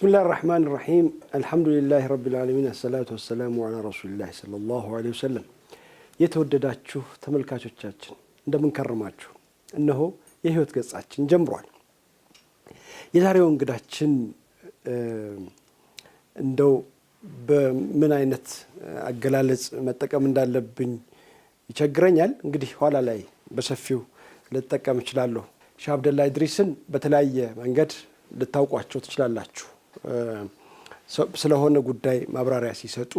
بسم الله الرحمن الرحيم الحمد لله رب العالمين الصلاة والسلام على رسول الله صلى الله عليه وسلم የተወደዳችሁ ተመልካቾቻችን እንደምን ከረማችሁ እነሆ የህይወት ገጻችን ጀምሯል የዛሬው እንግዳችን እንደው በምን አይነት አገላለጽ መጠቀም እንዳለብኝ ይቸግረኛል እንግዲህ ኋላ ላይ በሰፊው ልጠቀም እችላለሁ ሼህ አብደላ ኢድሪስን በተለያየ መንገድ ልታውቋቸው ትችላላችሁ ስለሆነ ጉዳይ ማብራሪያ ሲሰጡ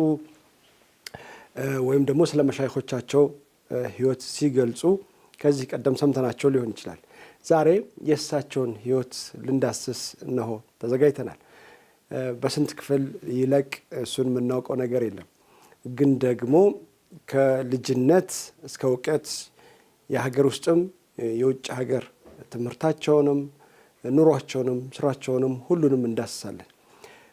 ወይም ደግሞ ስለ መሻይኾቻቸው ህይወት ሲገልጹ ከዚህ ቀደም ሰምተናቸው ሊሆን ይችላል ዛሬ የእሳቸውን ህይወት ልንዳስስ እነሆ ተዘጋጅተናል በስንት ክፍል ይለቅ እሱን የምናውቀው ነገር የለም ግን ደግሞ ከልጅነት እስከ እውቀት የሀገር ውስጥም የውጭ ሀገር ትምህርታቸውንም ኑሯቸውንም ስራቸውንም ሁሉንም እንዳስሳለን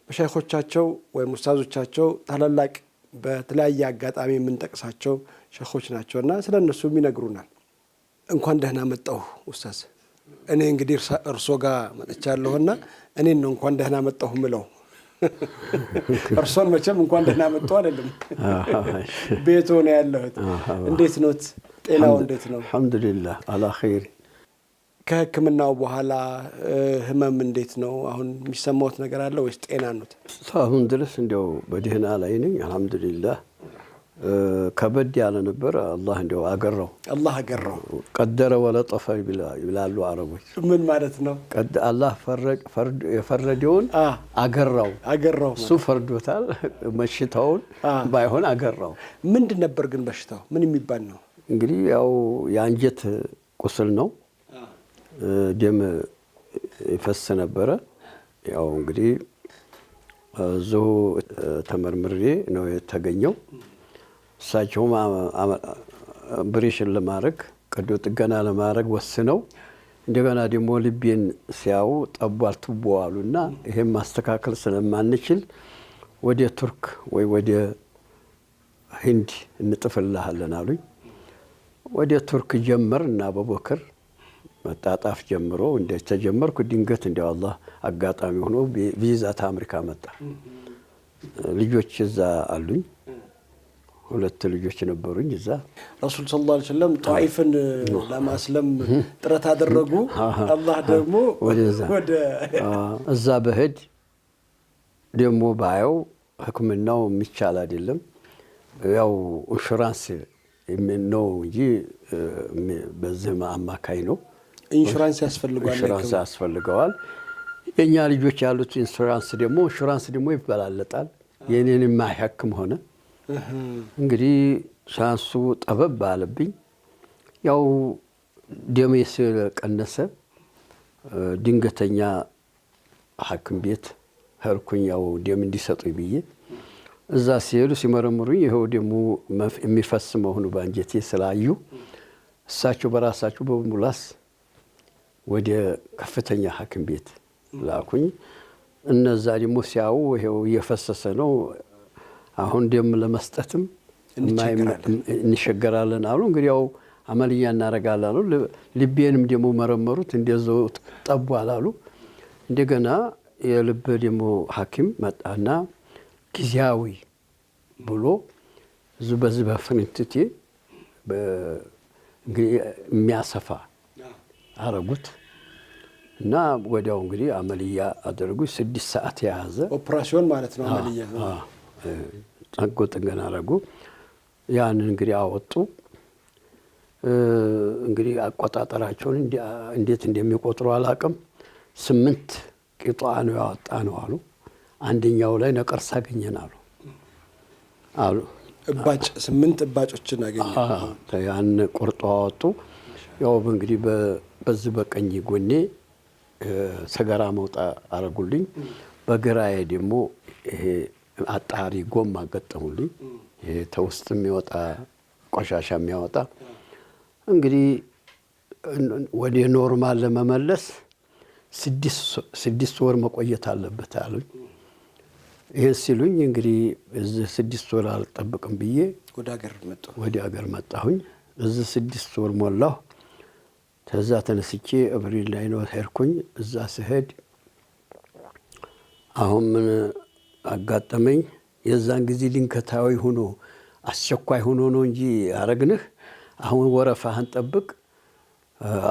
በሻይኾቻቸው ወይም ኡስታዞቻቸው ታላላቅ በተለያየ አጋጣሚ የምንጠቅሳቸው ሸኾች ናቸውና ስለነሱም ይነግሩናል እንኳን ደህና መጣሁ ኡስታዝ እኔ እንግዲህ እርሶ ጋር መጥቻለሁና እኔን ነው እንኳን ደህና መጣሁ ምለው እርሶን መቼም እንኳን ደህና መጣሁ አይደለም ቤቶ ነው ያለሁት እንዴት ኖት ጤናው እንዴት ነው አልহামዱሊላህ አላ ኸይር ከህክምናው በኋላ ህመም እንዴት ነው አሁን የሚሰማውት ነገር አለ ወይስ ጤና ነው አሁን ድረስ እንደው በደህና ላይ ነኝ አልহামዱሊላህ ከበድ ያለ ነበር አላህ እንደው አገራው ቀደረ ወለጠፈ ይላሉ አረቦች ምን ማለት ነው አላህ የፈረደውን አገራው እሱ ፈርዶታል መሽታውን ባይሆን አገራው ምንድን ነበር ግን በሽታው ምን የሚባል ነው እንግዲህ ያው የአንጀት ቁስል ነው ደም ይፈስ ነበር ያው እንግዲህ እዚሁ ተመርምሬ ነው የተገኘው እሳቸው ብሬሽን ለማድረግ ቀዶ ጥገና ለማድረግ ወስነው እንደገና ደግሞ ልቤን ሲያው ጠቧል ትቦዋሉና ይሄን ማስተካከል ስለማንችል ወደ ቱርክ ወይ ወደ ህንድ እንጥፍልሃለን አሉኝ ወደ ቱርክ ጀመርና በቦከር መጣጣፍ ጀምሮ እንደተጀመርኩ ድንገት እንደው አላህ አጋጣሚ ሆኖ ቪዛ አሜሪካ መጣ ልጆች እዛ አሉኝ ሁለት ልጆች ነበሩኝ እዛ ረሱል ሰለላሁ ዐለይሂ ወሰለም ጣይፍን ለማስለም ጥረት አደረጉ አላህ ደግሞ ወደ እዛ በህድ ደግሞ ባየው ህክምናው የሚቻል አይደለም ያው ኢንሹራንስ ነው እንጂ በዚህ አማካይ ነው ኢንሹራንስ ያስፈልጋል የኛ ልጆች ያሉት ኢንሹራንስ ደግሞ ይበላለጣል የኔን ማይሐክም ሆነ እንግዲህ ሻንሱ ጠበብ ባለብኝ ያው ደሜስ ቀነሰ ድንገተኛ ሐኪም ቤት ሄድኩኝ ያው ደም እንዲሰጡኝ ብዬ እዛ ሲሄዱ ሲመረምሩኝ ይሄው ደግሞ የሚፈስ መሆኑ ባንጀቴ ስላዩ እሳቸው በራሳቸው በሙላስ ወደ ከፍተኛ ሐኪም ቤት ላኩኝ እነዛ ደግሞ ሲያው ይሄው እየፈሰሰ ነው አሁን ደም ለመስጠትም እንሸገራለን አሉ እንግዲህ ያው አመልያ እናረጋለን አሉ ልቤንም ደግሞ መረመሩት እንደዛው ጠቧል አሉ እንደገና የልብ ደግሞ ሐኪም መጣና ጊዜያዊ ብሎ በዚህ በፍንትቴ እንግዲህ የሚያሰፋ አረጉት እና ወዲያው እንግዲህ አመልያ አደረጉ 6 ሰዓት ያዘ ኦፕሬሽን ማለት ነው አመልያ ጠንቆ ጥገና አረጉ ያንን እንግዲህ አወጡ እንግዲህ አቆጣጠራቸውን እንዴት እንደሚቆጥሩ አላቅም 8 ቂጧ ነው ያወጣነው አሉ አንደኛው ላይ ነቀርሳ አገኘናሉ አሉ እባጭ 8 እባጮችን አገኘ ያን ቁርጦ አወጡ ያው እንግዲህ በዚህ በቀኝ ጎኔ ሰገራ መውጣ አረጉልኝ በግራዬ ደግሞ ይሄ አጣሪ ጎማ ገጠሙልኝ ይሄ ተውስጥ የሚወጣ ቆሻሻ የሚያወጣ እንግዲህ ወደ ኖርማል ለመመለስ 6 ወር መቆየት አለበት አሉኝ ይሄን ሲሉኝ እንግዲህ እዚህ 6 ወር አልጠብቅም ብዬ ወደ ሀገር መጣሁኝ እዚህ 6 ወር ሞላሁ ከዛ ተነስቼ አብሪል ላይ ነው ሄድኩኝ እዛ ስሄድ አሁን ምን አጋጠመኝ? የዛን ጊዜ ድንገታዊ ሆኖ አስቸኳይ ሆኖ ነው እንጂ ያረግንህ አሁን ወረፋህን ጠብቅ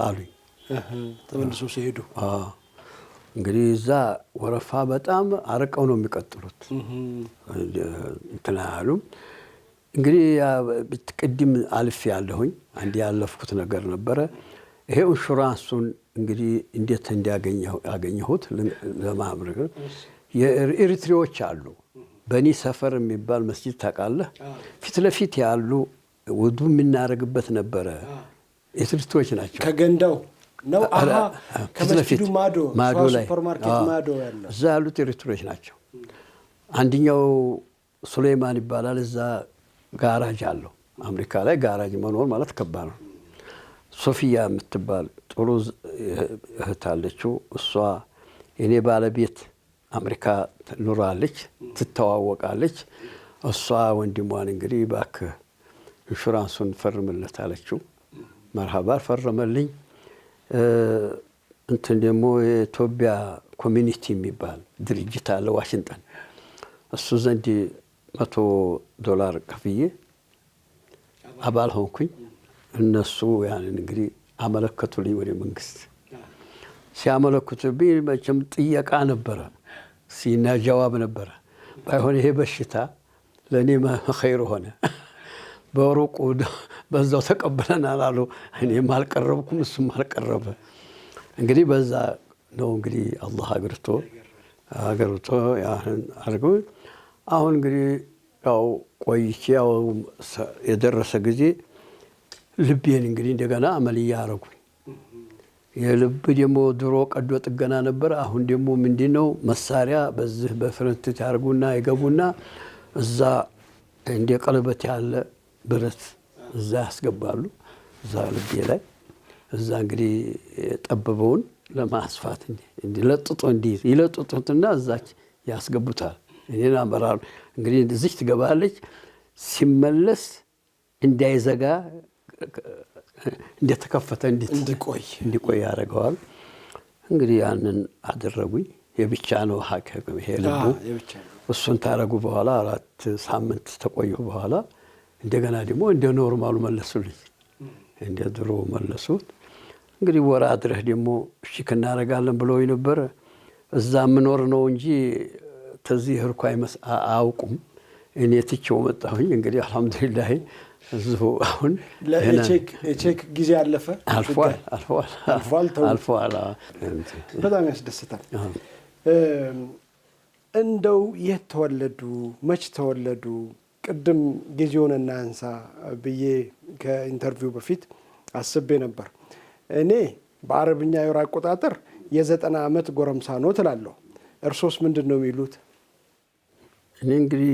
አሉኝ። ተመልሶ ሲሄዱ እንግዲህ እዛ ወረፋ በጣም አርቀው ነው የሚቀጥሉት። እንትና አሉ። እንግዲህ ቅድም አልፌ ያለሁኝ አንድ ያለፍኩት ነገር ነበረ። ይሄ ኢንሹራንሱን እንግዲህ እንዴት እንዲያገኘሁት ለማብረግ የኤሪትሪዎች አሉ። በኒ ሰፈር የሚባል መስጂድ ታውቃለህ? ፊት ለፊት ያሉ ውዱ የምናደርግበት ነበረ። ኤሪትሪዎች ናቸው። ከገንዳው ነው ከመስጂዱ ማዶ ላይ ሱፐርማርኬት ማዶ ያለው እዛ ያሉት ኤሪትሪዎች ናቸው። አንደኛው ሱሌማን ይባላል። እዛ ጋራጅ አለው። አሜሪካ ላይ ጋራጅ መኖር ማለት ከባድ ነው። ሶፊያ የምትባል ጥሩ እህት አለችው። እሷ የኔ ባለቤት አሜሪካ ኑራለች፣ ትተዋወቃለች። እሷ ወንድሟን እንግዲህ እባክህ ኢንሹራንሱን ፈርምለት አለችው። መርሃባ ፈረመልኝ። እንትን ደግሞ የኢትዮጵያ ኮሚኒቲ የሚባል ድርጅት አለ ዋሽንግተን። እሱ ዘንድ $100 ከፍዬ አባል ሆንኩኝ። እነሱ ያንን እንግዲህ አመለከቱልኝ ወደ መንግስት። ሲያመለክቱብኝ መቼም ጥየቃ ነበረ፣ ሲና ጀዋብ ነበረ። ባይሆን ይሄ በሽታ ለእኔ ኸይር ሆነ። በሩቁ በዛው ተቀብለናል አሉ። እኔም አልቀረብኩም፣ እሱም አልቀረበ። እንግዲህ በዛ ነው እንግዲህ አላህ አገርቶ ያህን አድርገው። አሁን እንግዲህ ያው ቆይቼ ያው የደረሰ ጊዜ ልቤን እንግዲህ እንደገና አመልያ አረጉኝ። የልብ ደግሞ ድሮ ቀዶ ጥገና ነበር። አሁን ደግሞ ምንድነው መሳሪያ በዚህ በፍረንት ያርጉና ይገቡና እዛ እንደ ቀለበት ያለ ብረት እዛ ያስገባሉ። እዛ ልቤ ላይ እዛ እንግዲህ ጠበበውን ለማስፋት እንዲለጥጦ ይለጥጡትና እዛች ያስገቡታል። እኔና አመራሩ እንግዲህ እዚህ ትገባለች። ሲመለስ እንዳይዘጋ እንደተከፈተ እንዲቆይ ያደርገዋል። እንግዲህ ያንን አደረጉኝ። የብቻ ነው ሐኪም ይሄ ልቡ። እሱን ታረጉ በኋላ 4 ሳምንት ተቆዩ። በኋላ እንደገና ደግሞ እንደ ኖርማሉ መለሱልኝ። እንደ ድሮ መለሱት። እንግዲህ ወራ አድረህ ደግሞ እሺ እናደርጋለን ብለው ነበር። እዛ ምኖር ነው እንጂ ተዚህ ህርኩ አያውቁም። እኔ ትቼው መጣሁኝ። እንግዲህ አልሐምዱሊላህ እዚሁ አሁን የቼክ ጊዜ አልፏል። በጣም ያስደስታል። እንደው የት ተወለዱ? መች ተወለዱ? ቅድም ጊዜውን እናንሳ ብዬ ከኢንተርቪው በፊት አስቤ ነበር። እኔ በአረብኛ የወር አቆጣጠር የ90 ዓመት ጎረምሳ ነው ትላለሁ። እርሶስ ምንድን ነው የሚሉት? እኔ እንግዲህ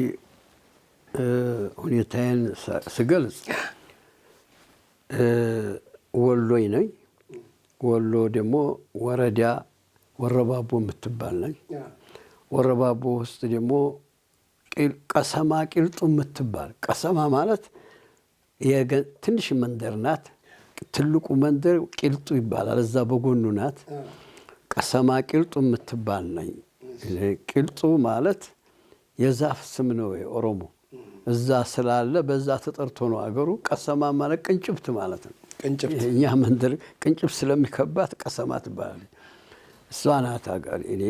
ሁኔታዬን ስገልጽ ወሎይ ነኝ። ወሎ ደግሞ ወረዳ ወረባቦ የምትባል ነኝ። ወረባቦ ውስጥ ደግሞ ቀሰማ ቂልጡ የምትባል፣ ቀሰማ ማለት ትንሽ መንደር ናት። ትልቁ መንደር ቂልጡ ይባላል። እዛ በጎኑ ናት። ቀሰማ ቂልጡ የምትባል ነኝ። ቂልጡ ማለት የዛፍ ስም ነው የኦሮሞ። እዛ ስላለ በዛ ተጠርቶ ነው አገሩ። ቀሰማ ማለት ቅንጭብት ማለት ነው። እኛ መንደር ቅንጭብ ስለሚከባት ቀሰማ ትባላለች። እሷ ናት አገር እኔ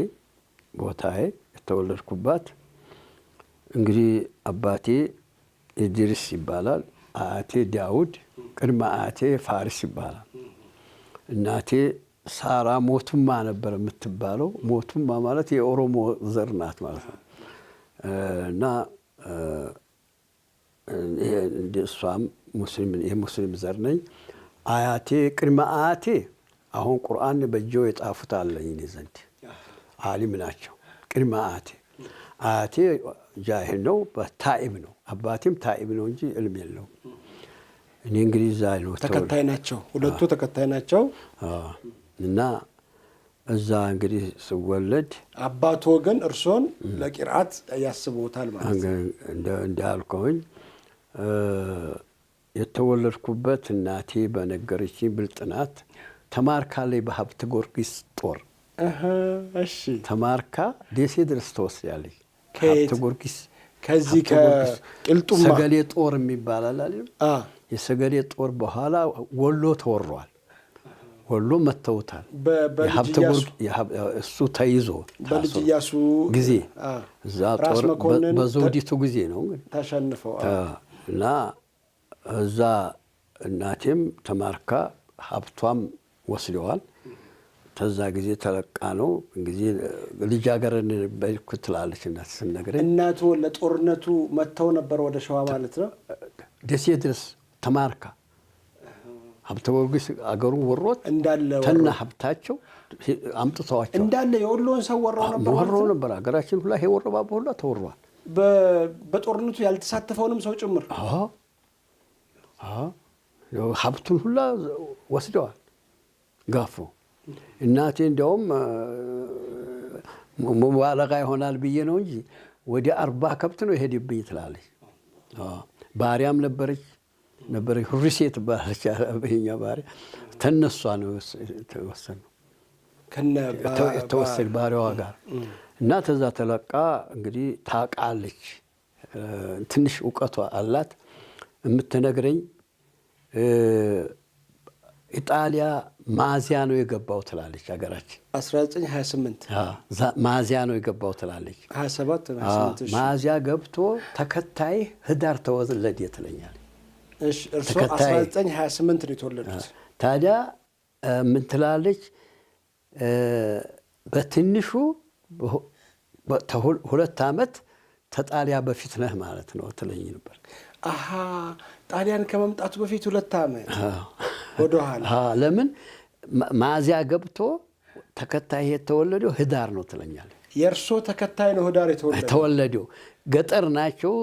ቦታዬ የተወለድኩባት። እንግዲህ አባቴ ኢድሪስ ይባላል። አያቴ ዳውድ፣ ቅድመ አያቴ ፋሪስ ይባላል። እናቴ ሳራ ሞቱማ ነበር የምትባለው። ሞቱማ ማለት የኦሮሞ ዘር ናት ማለት ነው። እና እሷም የሙስሊም ዘር ነኝ። አያቴ ቅድመ አያቴ አሁን ቁርአን በእጅዎ የጻፉት አለኝ እኔ ዘንድ አሊም ናቸው። ቅድመ አያቴ ጃሂል ነው፣ ታኢብ ነው። አባቴም ታኢብ ነው እንጂ ዕልም የለውም። እኔ እንግዲህ እዛ ነው ተከታይ ናቸው፣ ሁለቱ ተከታይ ናቸው። እና እዛ እንግዲህ ስወለድ አባቶ ግን እርሶን ለቂርአት ያስቡታል ማለት ነው። እንዳልከውኝ የተወለድኩበት እናቴ በነገረችኝ ብልጥናት ተማርካለች በሀብተ ጊዮርጊስ ጦር እሺ ተማርካ ደሴ ድረስ ተወስዳለች። ከየት? ሀብተ ጊዮርጊስ ከዚህ ከቅልጡማ ሰገሌ ጦር የሚባል አለ። የሰገሌ ጦር በኋላ ወሎ ተወሯል። ወሎ መተውታል። የሀብተ ጊዮርጊስ እሱ ተይዞ በልጅ ኢያሱ ጊዜ እዛ ጦር በዘውዲቱ ጊዜ ነው እንግዲህ ተሸንፈው እና እዛ እናቴም ተማርካ ሀብቷም ወስደዋል። ተዛ ጊዜ ተለቃ ነው እንግዲህ ልጃገረድ በልኩ ትላለች እናት ስነግረኝ። እናቱ ለጦርነቱ መተው ነበር ወደ ሸዋ ማለት ነው። ደሴ ድረስ ተማርካ ሀብተ ጊዮርጊስ አገሩን ወሮት እንዳለ ተና ሀብታቸው አምጥተዋቸው እንዳለ የወሎን ሰው ወረው ነበር። አገራችን ሁላ ይሄ ወረባቦ ሁላ ተወሯል። በጦርነቱ ያልተሳተፈውንም ሰው ጭምር ሀብቱን ሁላ ወስደዋል ጋፎ። እናቴ እንዲያውም ሙባለጋ ይሆናል ብዬ ነው እንጂ ወደ 40 ከብት ነው የሄድብኝ ትላለች። ባሪያም ነበረች ሁሪሴ ትባላለች። አረበኛ ባሪያ ተነሷ ነው የተወሰነው የተወሰደ ባሪያዋ ጋር እና ተዛ ተለቃ እንግዲህ ታውቃለች። ትንሽ እውቀቷ አላት። የምትነግረኝ ኢጣሊያ ማዚያ ነው የገባው ትላለች። ሀገራችን 1928 ማዚያ ነው የገባው ትላለች። 27 ማዚያ ገብቶ ተከታይ ህዳር ተወለደ ትለኛለች። እሺ እርሶ 1928 ነው የተወለዱት። ታዲያ ምን ትላለች? በትንሹ 2 ዓመት ተጣሊያ በፊት ነህ ማለት ነው ትለኝ ነበር። ጣሊያን ከመምጣቱ በፊት 2 ዓመት ወደኋላ። ለምን ማዚያ ገብቶ ተከታይ የተወለደው ህዳር ነው ትለኛለች። የእርሶ ተከታይ ነው ህዳር የተወለደው። ገጠር ናቸው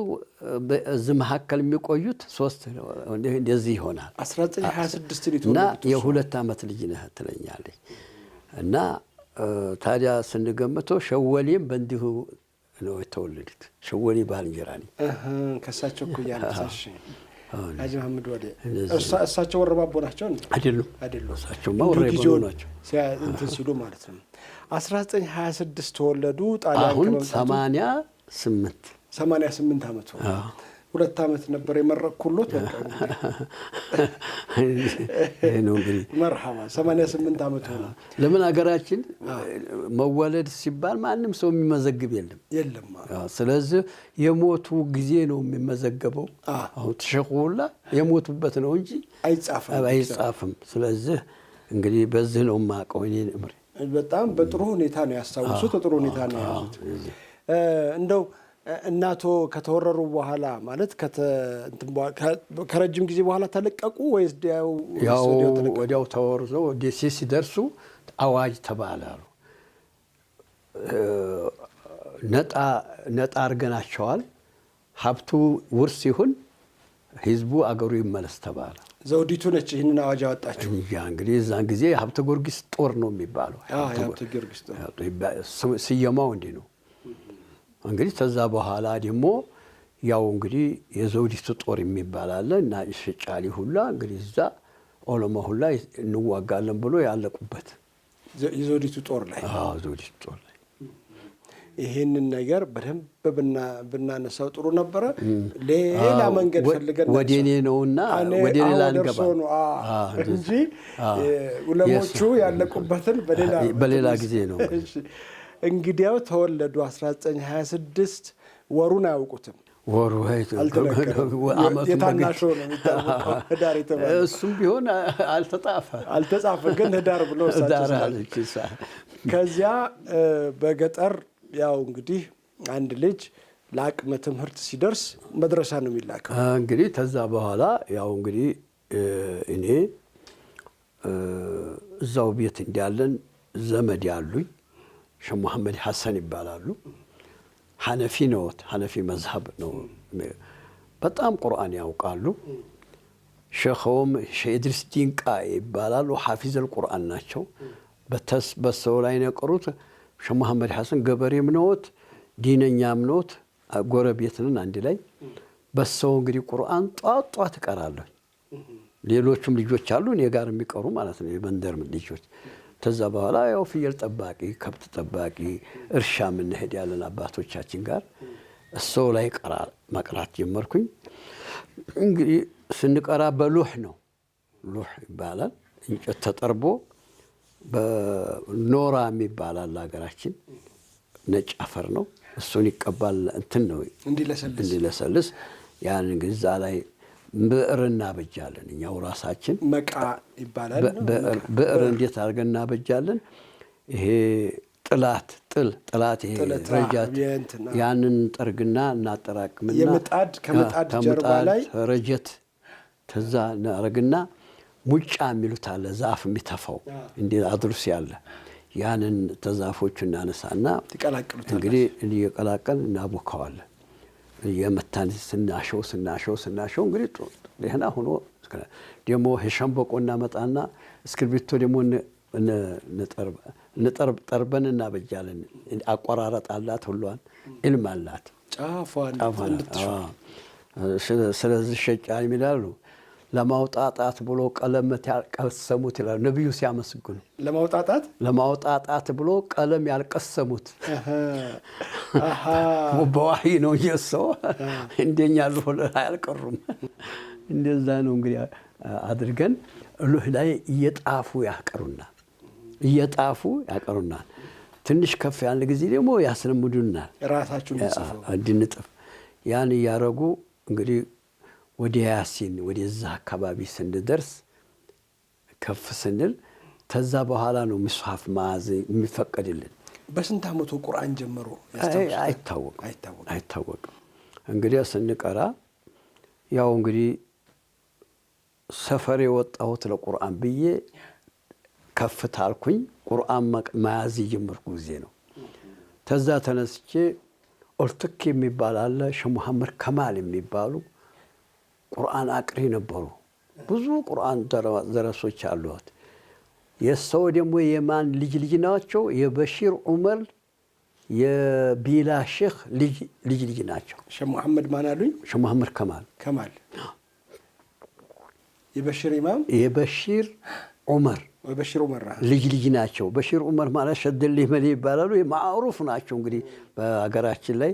እዚህ መካከል የሚቆዩት 3 እንደዚህ ይሆናል። 1926 እና የ2 ዓመት ልጅ ነህ ትለኛለች። እና ታዲያ ስንገምተው ሸወሌም በእንዲሁ ነው የተወለዱት። ሸወሌ ባልንጀራ ነኝ ከእሳቸው እኮ ያነሳሽ ሀጂ መሐመድ ወደ እሳቸው ወረባቦ ናቸው እንዴ? አይደሉም። እሳቸውማ ወረባቦ ናቸው እንትን ሲሉ ማለት ነው። 1926 ተወለዱ። ጣሊያን ከመምጣቱ 88 ዓመት ሆነ። 2 ዓመት ነበር የመረቅኩሎት። በቃ ነው እንግዲህ መርሐባ 88 ዓመት ሆነ። ለምን ሀገራችን መወለድ ሲባል ማንም ሰው የሚመዘግብ የለም። ስለዚህ የሞቱ ጊዜ ነው የሚመዘገበው። አሁን ተሸኹላ የሞቱበት ነው እንጂ አይጻፍም። ስለዚህ እንግዲህ በዚህ ነው የማውቀው እኔ እምሪ። በጣም በጥሩ ሁኔታ ነው ያስታውሱት። በጥሩ ሁኔታ ነው ያዙት። እንደው እናቶ ከተወረሩ በኋላ ማለት ከረጅም ጊዜ በኋላ ተለቀቁ ወይስ ወዲያው ተወርዘው ደሴ ሲደርሱ አዋጅ ተባላሉ። ነጣ አድርገናቸዋል። ሀብቱ ውርስ ይሁን ህዝቡ አገሩ ይመለስ ተባለ። ዘውዲቱ ነች ይህንን አዋጅ አወጣችው። እንግዲህ እዛን ጊዜ ሀብተ ጊዮርጊስ ጦር ነው የሚባለው። ሀብተ ጊዮርጊስ ጦር ስየማው እንዲህ ነው። እንግዲህ ተዛ በኋላ ደግሞ ያው እንግዲህ የዘውዲቱ ጦር የሚባል አለ እና ሸጫሊ ሁላ እንግዲህ እዛ ኦሎማ ሁላ እንዋጋለን ብሎ ያለቁበት የዘውዲቱ ጦር ላይ ዘውዲቱ ጦር ላይ ይሄንን ነገር በደንብ ብናነሳው ጥሩ ነበረ። ሌላ መንገድ ፈልገን ወዴኔ ነውና ወደ ሌላ አንገባ እንጂ ዑለሞቹ ያለቁበትን በሌላ ጊዜ ነው። እንግዲያው ተወለዱ 1926 ወሩን አያውቁትም። ወሩ የታናሾ ነው የሚታወቀው ህዳር የተባለ እሱም ቢሆን አልተጻፈ ግን ህዳር ብሎ ከዚያ በገጠር ያው እንግዲህ አንድ ልጅ ለአቅመ ትምህርት ሲደርስ መድረሳ ነው የሚላከው። እንግዲህ ተዛ በኋላ ያው እንግዲህ እኔ እዛው ቤት እንዳለን ዘመድ ያሉኝ ሸህ መሐመድ ሐሰን ይባላሉ። ሐነፊ ነዎት። ሐነፊ መዝሀብ ነው። በጣም ቁርአን ያውቃሉ። ሸኸውም ሼህ ኢድሪስ ዲንቃ ይባላሉ። ሐፊዘል ቁርአን ናቸው። በሰው ላይ የቀሩት ሸህ መሐመድ ሐሰን ገበሬም ነዎት፣ ዲነኛም ነዎት። ጎረቤትንን አንድ ላይ በሰው እንግዲህ ቁርአን ጧት እቀራለሁ። ሌሎችም ልጆች አሉ እኔ ጋር የሚቀሩ ማለት ነው፣ የመንደር ልጆች ከዛ በኋላ ያው ፍየል ጠባቂ ከብት ጠባቂ እርሻ የምንሄድ ያለን አባቶቻችን ጋር እሰው ላይ መቅራት ጀመርኩኝ። እንግዲህ ስንቀራ በሉህ ነው። ሉህ ይባላል። እንጨት ተጠርቦ በኖራ የሚባላል ሀገራችን ነጭ አፈር ነው። እሱን ይቀባል እንትን ነው እንዲለሰልስ። ያን እንግዲህ እዛ ላይ ብዕር እናበጃለን እኛው ራሳችን። መቃ ይባላል። ብዕር እንዴት አድርገን እናበጃለን? ይሄ ጥላት ይሄ ረጃት ያንን ጠርግና እናጠራቅምና ከምጣድ ጀርባ ላይ ረጀት ተዛ እናረግና ሙጫ የሚሉት አለ ዛፍ የሚተፋው እንዴ አድሩስ ያለ ያንን ተዛፎቹ እናነሳና እንግዲህ እየቀላቀል እናቦካዋለን። የመታን ስናሸው እንግዲህ ለህና ሆኖ ደሞ ሸምበቆ እናመጣና እስክርቢቶ ደሞ ጠርበን እናበጃለን። አቆራረጥ አላት ሁሏን ኢልም አላት ጫፏን ስለዚህ ሸጫ ይላሉ። ለማውጣጣት ብሎ ቀለም ያልቀሰሙት ይላሉ ነብዩ ሲያመስግኑ። ለማውጣጣት ብሎ ቀለም ያልቀሰሙት በዋህይ ነው የሰው እንደኛ ለሆነ አያልቀሩም። እንደዛ ነው እንግዲህ አድርገን ሉህ ላይ እየጣፉ ያቀሩናል። ትንሽ ከፍ ያለ ጊዜ ደግሞ ያስለምዱናል ራሳችሁን እንድንጥፍ። ያን እያረጉ እንግዲህ ወደ ያሲን ወደዛ አካባቢ ስንደርስ ከፍ ስንል ተዛ በኋላ ነው ምስሐፍ ማዝ የሚፈቀድልን። በስንት ዓመቱ ቁርአን ጀመሩ? አይታወቅም። እንግዲህ ስንቀራ ያው እንግዲህ ሰፈር የወጣሁት ለቁርአን ብዬ ከፍ ታልኩኝ። ቁርአን መያዝ የጀመርኩ ጊዜ ነው። ተዛ ተነስቼ ኦልትክ የሚባል አለ ሸህ መሐመድ ከማል የሚባሉ ቁርአን አቅሪ ነበሩ። ብዙ ቁርአን ደረሶች አሉት። የሰው ደግሞ የማን ልጅ ናቸው? የበሺር ዑመር የቢላ ሼኽ ልጅ ናቸው። ሸህ መሐመድ ማን አሉኝ? ሸህ መሐመድ ከማል የበሺር ኢማም የበሺር ዑመር ልጅ ናቸው። በሺር ዑመር ማለት ሸደልህ መሊ ይባላሉ። ማዕሩፍ ናቸው። እንግዲህ በሀገራችን ላይ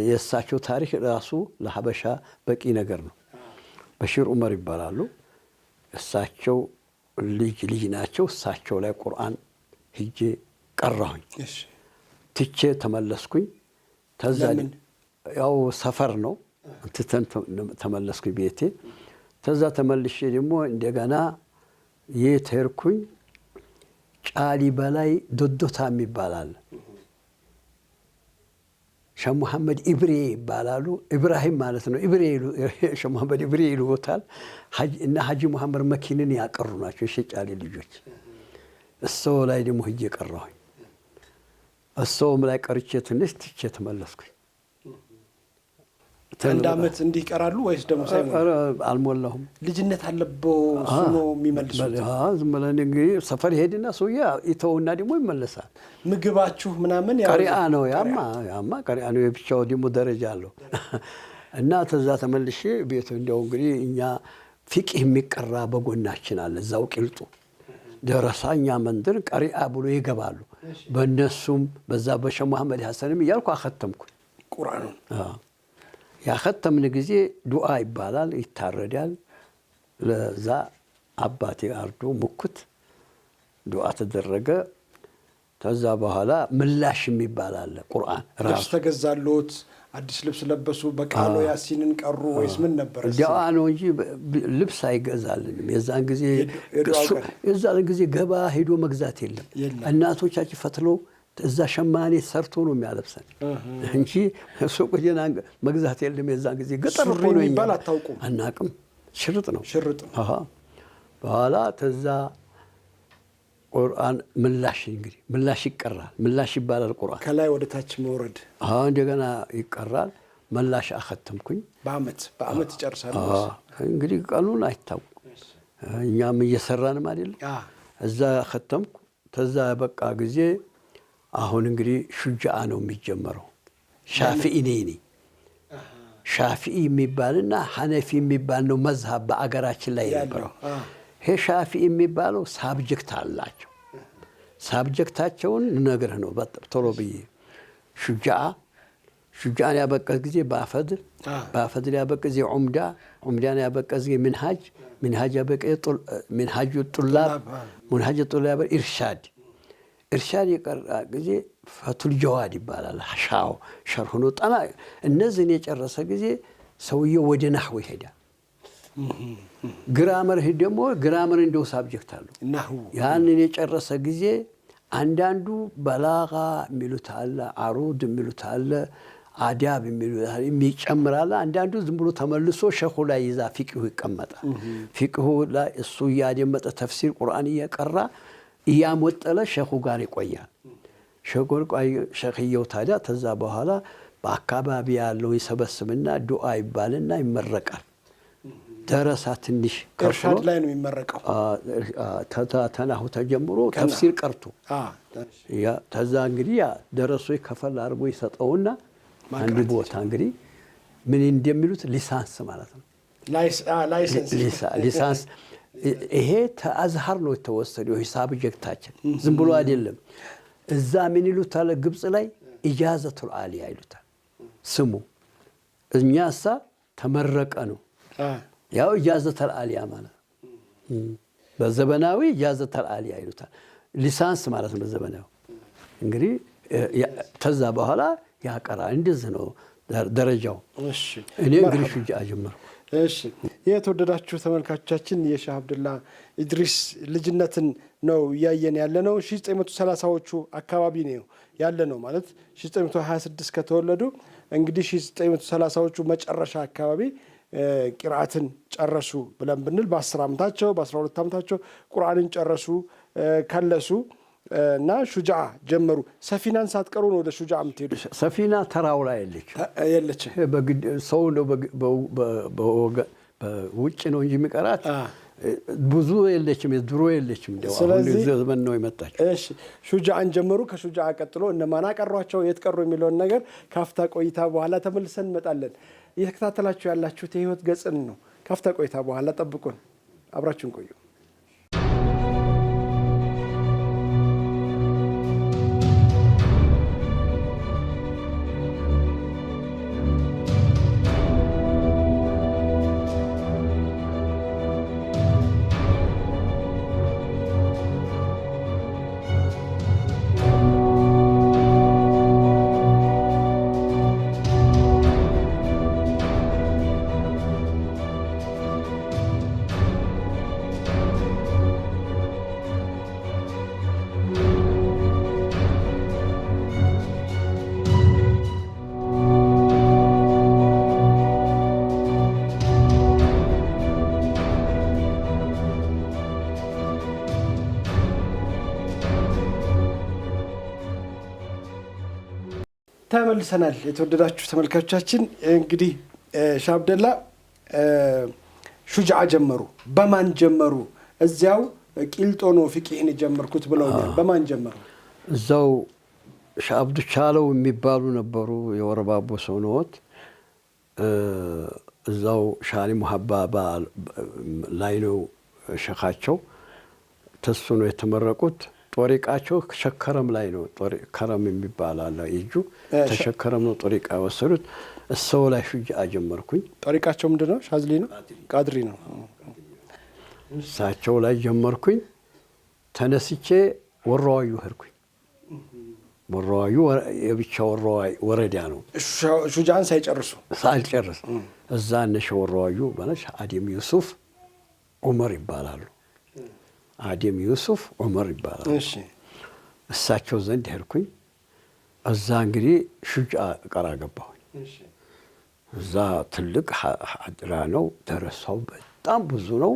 የእሳቸው ታሪክ ራሱ ለሀበሻ በቂ ነገር ነው። በሺር ዑመር ይባላሉ። እሳቸው ልጅ ናቸው። እሳቸው ላይ ቁርአን ሂጄ ቀራሁኝ። ትቼ ተመለስኩኝ። ተዛ ያው ሰፈር ነው እንትተን ተመለስኩኝ ቤቴ። ተዛ ተመልሼ ደግሞ እንደገና የተርኩኝ ጫሊ በላይ ዶዶታ የሚባላል ሸህ መሐመድ ኢብሬ ይባላሉ። ኢብራሂም ማለት ነው። ኢብሬ ሸህ መሐመድ ኢብሬ ይሉታል። እና ሐጂ መሐመድ መኪንን ያቀሩ ናቸው የሸጫሊ ልጆች። እሰው ላይ ደግሞ ሂጄ ቀራሁኝ። እሰውም ላይ ቀርቼ ትንሽ ትቼ ተመለስኩኝ። አንድ ዓመት እንዲህ ይቀራሉ ወይስ ደግሞ ሳይሞላ? አልሞላሁም። ልጅነት አለበው እሱ ነው የሚመልሱት? ዝም ብለን እንግዲህ ሰፈር ይሄድና ሰውዬ ይተውና ደግሞ ይመለሳል። ምግባችሁ ምናምን ቀሪአ ነው። ያማ ቀሪአ ነው። የብቻው ደግሞ ደረጃ አለው። እና ተዛ ተመልሼ ቤቱ እንደው እንግዲህ እኛ ፊቅህ የሚቀራ በጎናችን አለ እዛው ቂልጡ ደረሳኛ መንደር ቀሪአ ብሎ ይገባሉ። በእነሱም በዛ በሸህ መሐመድ ሐሰንም እያልኩ አኸተምኩ ቁርአኑን። ያኸተምን ጊዜ ዱዓ ይባላል፣ ይታረዳል። ለዛ አባቴ አርዶ ሙክት ዱዓ ተደረገ። ተዛ በኋላ ምላሽ የሚባል አለ። ቁርአን ራሱ ተገዛሎት አዲስ ልብስ ለበሱ፣ በቃሎ ያሲንን ቀሩ ወይስ ምን ነበር? ዱዓ ነው እንጂ ልብስ አይገዛልንም። የዛን ጊዜ ገባ ሄዶ መግዛት የለም። እናቶቻችን ፈትለው እዛ ሸማኔ ሰርቶ ነው የሚያለብሰን እንጂ ሱቅ ሄደን መግዛት የለም። የዛን ጊዜ ገጠር ሱሪ የሚባል አታውቁም? አናውቅም። ሽርጥ ነው። በኋላ ተዛ ቁርአን ምላሽ እንግዲህ ምላሽ ይቀራል። ምላሽ ይባላል ቁርአን ከላይ ወደ ታች መውረድ። እንደገና ይቀራል። ምላሽ አኸተምኩኝ። በአመት ይጨርሳል። እንግዲህ ቀኑን አይታወቅም። እኛም እየሰራንም አይደለም። እዛ አኸተምኩ። ተዛ በቃ ጊዜ አሁን እንግዲህ ሹጃአ ነው የሚጀመረው። ሻፊዒ ነኝ። ሻፊዒ የሚባልና ሐነፊ የሚባል ነው መዝሀብ በአገራችን ላይ የነበረው። ይሄ ሻፊዒ የሚባለው ሳብጀክት አላቸው። ሳብጀክታቸውን ልነግርህ ነው ቶሎ ብዬ። ሹጃዕን ያበቀስ ጊዜ በአፈድል ያበቀስ ጊዜ ዑምዳን ያበቀስ ጊዜ ሚንሃጅ ያበቀስ ሚንሃጅ ጡላብ ኢርሻድ የቀራ ጊዜ ፈቱል ጀዋድ ይባላል። ሸርህ ነው ጠና። እነዚህን የጨረሰ ጊዜ ሰውየው ወደ ናህው ይሄዳል። ግራመር ደግሞ ግራመር እንደው ሳብጀክት አለው። ያንን የጨረሰ ጊዜ አንዳንዱ በላጋ የሚሉት አለ፣ አሩድ የሚሉት አለ፣ አዳብ የሚጨምራል። አንዳንዱ ዝም ብሎ ተመልሶ ሸኹ ላይ ይዛ ፊቅሁ ይቀመጣል። ፊቅሁ ላይ እሱ እያደመጠ ተፍሲር ቁርአን እየቀራ እያሞጠለ ሸኹ ጋር ይቆያል። ሸኽየው ታዲያ ተዛ በኋላ በአካባቢ ያለው ይሰበስብና ዱዓ ይባልና ይመረቃል። ደረሳ ትንሽ እርሻድ ላይ ነው የሚመረቀው። ተናሁ ተጀምሮ ተፍሲር ቀርቶ ተዛ እንግዲህ ያ ደረሶ ከፈል አድርጎ ይሰጠውና አንድ ቦታ እንግዲህ ምን እንደሚሉት ሊሳንስ ማለት ነው። ሊሳንስ ይሄ ተአዝሃር ነው የተወሰደው። ሂሳብ ጀክታችን ዝም ብሎ አይደለም። እዛ ምን ይሉታል ግብጽ ላይ ኢጃዘቱል አሊያ ይሉታል ስሙ። እኛሳ ተመረቀ ነው ያው ኢጃዘቱል አሊያ ማለት በዘመናዊ ኢጃዘቱል አሊያ ይሉታል። ሊሳንስ ማለት ነው በዘመናዊ። እንግዲህ ተዛ በኋላ ያቀራል። እንደዚህ ነው ደረጃው። እኔ እንግዲህ ሹጃዕ ጀመርኩ። እሺ የተወደዳችሁ ተመልካቾቻችን የሼህ አብደላ ኢድሪስ ልጅነትን ነው እያየን ያለነው። 1930ዎቹ አካባቢ ነው ያለነው ማለት 1926 ከተወለዱ እንግዲህ 1930ዎቹ መጨረሻ አካባቢ ቂርአትን ጨረሱ ብለን ብንል በ10 ዓመታቸው በ12 ዓመታቸው ቁርአንን ጨረሱ ከለሱ እና ሹጃዕ ጀመሩ። ሰፊናን ሳትቀሩ ነው ወደ ሹጃዕ የምትሄዱ? ሰፊና ተራው ላይ የለችም። ሰው ነው በውጭ ነው እንጂ የሚቀራት ብዙ የለችም። ድሮ የለችም። ስለዚህ ዘመን ነው የመጣች። እሺ ሹጃዕን ጀመሩ። ከሹጃዕ ቀጥሎ እነማን አቀሯቸው፣ የት ቀሩ የሚለውን ነገር ካፍታ ቆይታ በኋላ ተመልሰን እንመጣለን። እየተከታተላችሁ ያላችሁት የህይወት ገጽን ነው። ካፍታ ቆይታ በኋላ ጠብቁን፣ አብራችሁን ቆዩ። ተመልሰናል። የተወደዳችሁ ተመልካቾቻችን እንግዲህ ሼህ አብደላ ሹጃዕ ጀመሩ። በማን ጀመሩ? እዚያው ቂልጦ ነው ፊቅህን የጀመርኩት ብለውኛል። በማን ጀመሩ? እዛው ሼህ አብዱ ቻለው የሚባሉ ነበሩ። የወረባቦ ሰው ነዎት። እዛው ሻሊ ሙሐባ ላይ ነው ሸኻቸው። ተሱ ነው የተመረቁት። ጦሪቃቸው ሸከረም ላይ ነው። ከረም የሚባል አለ ይጁ ተሸከረም ነው ጦሪቃ ወሰዱት። እሰው ላይ ሹጃዕ ጀመርኩኝ። ጦሪቃቸው ምንድነው? ሻዝሊ ነው ቃድሪ ነው። እሳቸው ላይ ጀመርኩኝ። ተነስቼ ወራዋዩ ሄድኩኝ። ወራዋዩ የብቻ ወራዋይ ወረዳ ነው። ሹጃዕን ሳልጨርስ እዛ እነሸ ወራዋዩ ማለት አደም ዩሱፍ ዑመር ይባላሉ። አደም ዩሱፍ ዑመር ይባላል። እሳቸው ዘንድ ሄድኩኝ። እዛ እንግዲህ ሹጃዕ ቀራ ገባሁኝ። እዛ ትልቅ ሀድራ ነው። ደረሳው በጣም ብዙ ነው።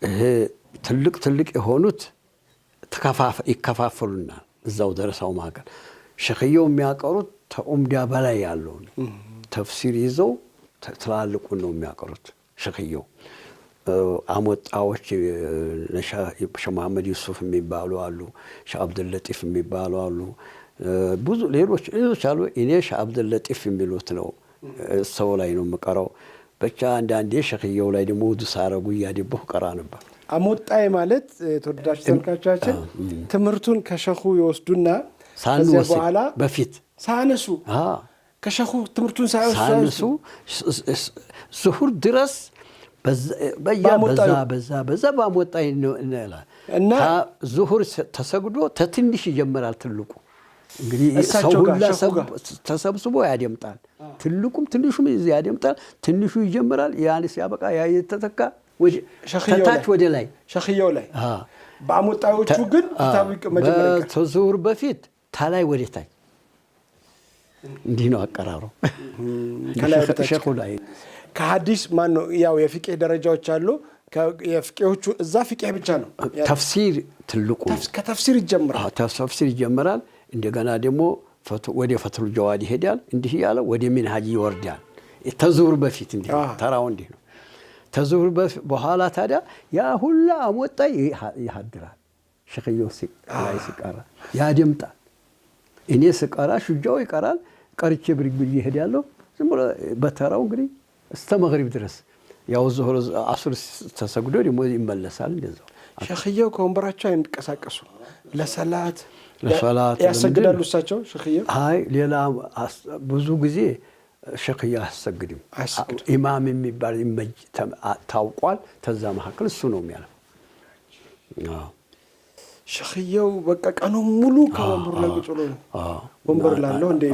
ይሄ ትልቅ የሆኑት ይከፋፈሉናል። እዛው ደረሳው መካከል ሸኽየው የሚያቀሩት ተኡምዳ በላይ ያለው ተፍሲር ይዘው ትላልቁን ነው የሚያቀሩት ሸኽየው። አሞጣዎች ሼህ መሐመድ ዩሱፍ የሚባሉ አሉ። ሼህ አብዱልለጢፍ የሚባሉ አሉ። ብዙ ሌሎች አሉ። እኔ ሼህ አብዱልለጢፍ የሚሉት ነው። ሰው ላይ ነው የምቀረው። ብቻ አንዳንዴ ሸኽየው ላይ ደግሞ ውዱ ሳረጉ እያደበሁ ቀራ ነበር። አሞጣይ ማለት ተወዳጅ ተመልካቾቻችን ትምህርቱን ከሸኹ ይወስዱና ሳንሱ በኋላ በፊት ሳነሱ ከሸኹ ትምህርቱን ሳይወስዱ ዙሁር ድረስ በዛ ባሞጣይ ነው እና ዙሁር ተሰግዶ ተትንሽ ይጀምራል። ትልቁ እንግዲህ ሰው ሁላ ተሰብስቦ ያደምጣል። ትልቁም ትንሹም ያደምጣል። ትንሹ ይጀምራል። ያን ሲያበቃ ያ የተተካ ከታች ወደ ላይ ሸኽየው ላይ በአሞጣዮቹ ግን መጀመሪያ ተዙሁር በፊት ታላይ ወደ ታች እንዲህ ነው አቀራሩ። ከላይ ወደ ታች ሸኹ ላይ ከሐዲስ ማን ነው ያው የፍቅህ ደረጃዎች አሉ። የፍቅሆቹ እዛ ፍቅህ ብቻ ነው ተፍሲር ትልቁ ከተፍሲር ይጀምራል። ተፍሲር ይጀምራል። እንደገና ደግሞ ወደ ፈትሉ ጀዋድ ይሄዳል። እንዲህ ያለ ወደ ሚንሃጅ ይወርዳል። ተዙሁር በፊት እንዲህ ተራው እንዲህ ነው። ተዙሁር በኋላ ታዲያ ያ ሁላ አሞጣይ ይሐድራል። ሸኽየው ላይ ሲቀራ ያደምጣል። እኔ ስቀራ ሹጃው ይቀራል። ቀርቼ ብሪግ ብዬ እሄዳለሁ። ዝም ብሎ በተራው እንግዲህ እስከ መግሪብ ድረስ ያው ዙሁር አሱር ተሰግዶ ደግሞ ይመለሳል። እንደዛው ሸኽየው ከወንበራቸው አይንቀሳቀሱ ለሰላት ያሰግዳሉ። እሳቸው ሸኽየው አይ ሌላ ብዙ ጊዜ ሸኽያ አያሰግድም። ኢማም የሚባል ታውቋል። ተዛ መካከል እሱ ነው የሚያለው። ሸኽየው በቃ ቀኑን ሙሉ ከወንበሩ ላይ ቁጭ ብሎ ወንበር ላለው እንደ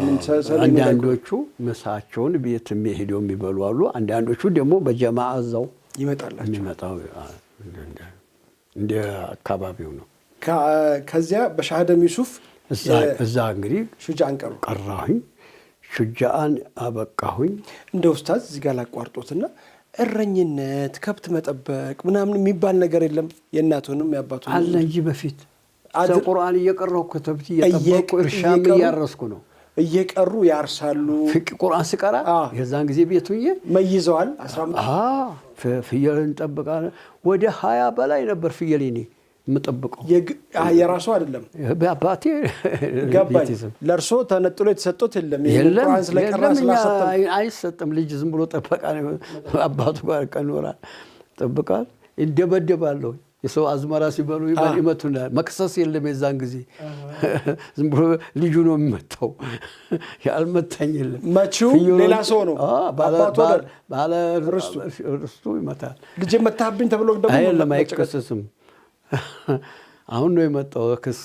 አንዳንዶቹ ምሳቸውን ቤት ሄደው የሚበሉ አሉ። አንዳንዶቹ ደግሞ በጀማዓ እዛው ይመጣላቸው የሚመጣው እንደ አካባቢው ነው። ከዚያ በሻሃደም ዩሱፍ እዛ እንግዲህ ሹጃን ቀራሁኝ። ሹጃን አበቃሁኝ። እንደ ኡስታዝ እዚህ ጋር ላቋርጦትና እረኝነት ከብት መጠበቅ ምናምን የሚባል ነገር የለም። የእናቱንም ያባቱንም አለ እንጂ በፊት ቁርአን እየቀራሁ ከብት እየጠበቁ እርሻም እያረስኩ ነው። እየቀሩ ያርሳሉ። ቁርአን ስቀራ የዛን ጊዜ ቤቱዬ መይዘዋል። 15 ፍየል እንጠብቃለን። ወደ 20 በላይ ነበር ፍየል እኔ የምጠብቀው። የራሱ አይደለም አባቴ ገባኝ። ለእርሶ ተነጥሎ የተሰጡት የለም። ቁርአን ስለቀራ ስላሰጠም አይሰጥም። ልጅ ዝም ብሎ ጠበቃ አባቱ ጋር ቀኖራል ጠብቃል። እንደበደባለሁ። የሰው አዝመራ ሲበሉ ይመቱናል። መክሰስ የለም የዛን ጊዜ ዝም ብሎ ልጁ ነው የሚመታው። ያልመታኝ የለም። መቺው ሌላ ሰው ነው። ባለ ርስቱ ይመታል። ልጅ መታብኝ ተብሎ ደግሞ አይደለም አይከሰስም። አሁን ነው የመጣው ክስ።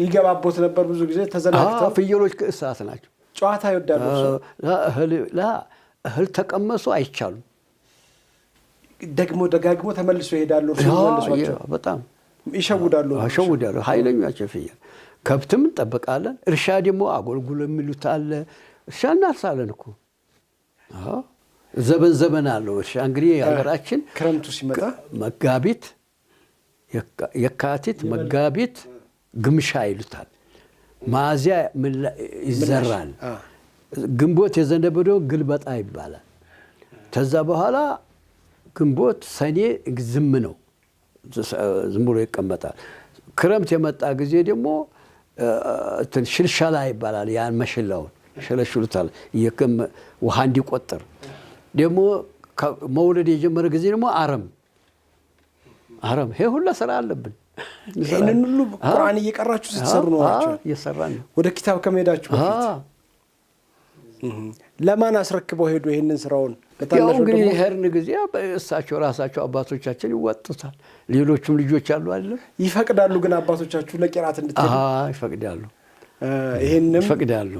ይገባቦት ነበር ብዙ ጊዜ ተዘናግተው። ፍየሎች ከእሳት ናቸው። ጨዋታ ይወዳሉ። እህል ተቀመሱ አይቻሉም። ደግሞ ደጋግሞ ተመልሶ ይሄዳሉ። በጣም ይሸውዳሉ። ኃይለኛቸው ፍየል። ከብትም እንጠብቃለን። እርሻ ደግሞ አጎልጉሎ የሚሉት አለ። እርሻ እናርሳለን እኮ ዘበን አለው እርሻ። እንግዲህ የሀገራችን ክረምቱ ሲመጣ መጋቢት፣ የካቲት፣ መጋቢት ግምሻ ይሉታል። ሚያዝያ ይዘራል። ግንቦት የዘነበደው ግልበጣ ይባላል። ከዛ በኋላ ግንቦት ሰኔ ዝም ነው፣ ዝም ብሎ ይቀመጣል። ክረምት የመጣ ጊዜ ደግሞ ሽልሸላ ይባላል። ያን መሽላውን ሸለሽሉታል ውሃ እንዲቆጥር። ደግሞ መውለድ የጀመረ ጊዜ ደግሞ አረም ይሄ ሁሉ ስራ አለብን። ይሄንን ሁሉ ቁርአን እየቀራችሁ ስትሰሩ ነው አላችሁ? እየሰራን ነው። ወደ ኪታብ ከመሄዳችሁ በፊት ለማን አስረክበው ሄዱ ይሄንን ስራውን? ያው እንግዲህ ሄርን ጊዜ እሳቸው ራሳቸው አባቶቻችን ይወጡታል። ሌሎችም ልጆች አሉ አይደል? ይፈቅዳሉ። ግን አባቶቻችሁ ለቂራት እንድትሄዱ ይፈቅዳሉ። ይሄንም ይፈቅዳሉ።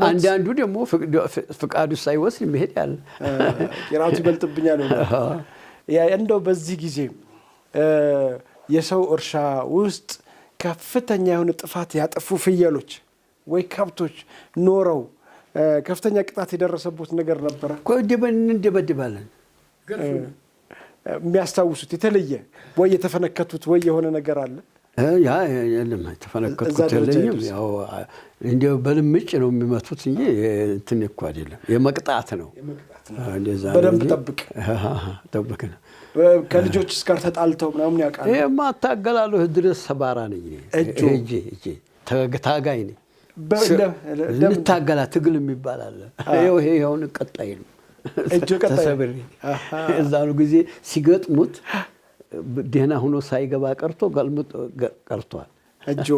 አንዳንዱ ደግሞ ፍቃዱ ሳይወስድ መሄድ ያለ ቂራቱ ይበልጥብኛል። እንደው በዚህ ጊዜ የሰው እርሻ ውስጥ ከፍተኛ የሆነ ጥፋት ያጠፉ ፍየሎች ወይ ከብቶች ኖረው ከፍተኛ ቅጣት የደረሰበት ነገር ነበረ? እንደበድባለን። የሚያስታውሱት የተለየ ወይ የተፈነከቱት ወይ የሆነ ነገር አለ? ያ የለም የተፈነከቱት የለኝም። ያው እንደው በልምጭ ነው የሚመቱት እንጂ እንትን እኮ አይደለም። የመቅጣት ነው። በደንብ ጠብቅ ነው። ከልጆችስ ጋር ተጣልተው ምናምን ያውቃሉ? ይሄማ እታገላለሁ ድረስ ሰባራ ነኝ። እጄ ታጋይ ነኝ። እንታገላ ትግል የሚባል አለ። ይሄውን ቀጣይ ነው እጁ ቀጣይ ተሰብሬ እዛኑ ጊዜ ሲገጥሙት ደህና ሆኖ ሳይገባ ቀርቶ ገልምጦ ቀርቷል። እጆ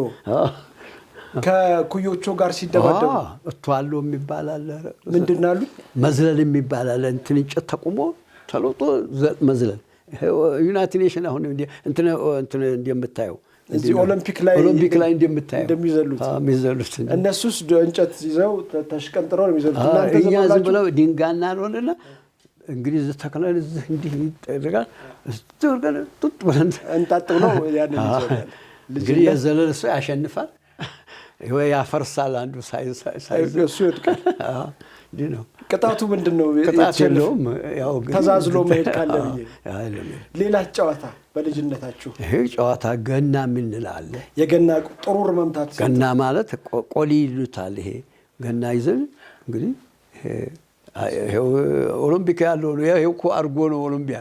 ከኩዮቹ ጋር ሲደባደቡ እቷሎ የሚባል አለ። ምንድን አሉ? መዝለል የሚባል አለ። እንትን እንጨት ተቁሞ ተለጦ መዝለል። ዩናይትድ ኔሽን አሁን እንትን እንደምታየው እዚህ ኦሎምፒክ ላይ እንደሚዘሉት እነሱስ እንጨት ይዘው ተሽቀንጥረው ነው የሚዘሉት። እኛ ዝም ብለው ድንጋይና ነውና እንግዲህ ተከላል እዚህ እንዲህ ይጠርጋል እስተወርገን ጡጥ ብለን እንጣጥ ነው ያንን ይዘላል። እንግዲህ የዘለለ ሰው ያሸንፋል ወይ ያፈርሳል። አንዱ ሳይዝ እሱ ይወድቃል። እንዲህ ነው። ቅጣቱ ምንድነው? ቅጣት የለውም። ያው ተዛዝሎ መሄድ ካለ ሌላ ጨዋታ በልጅነታችሁ ይሄ ጨዋታ ገና የምንላለ የገና ጥሩር መምታት ገና ማለት ቆሊ ይሉታል። ይሄ ገና ይዘን እንግዲህ ኦሎምፒክ ያለው ነው። ይሄው እኮ አርጎ ነው ኦሎምፒያ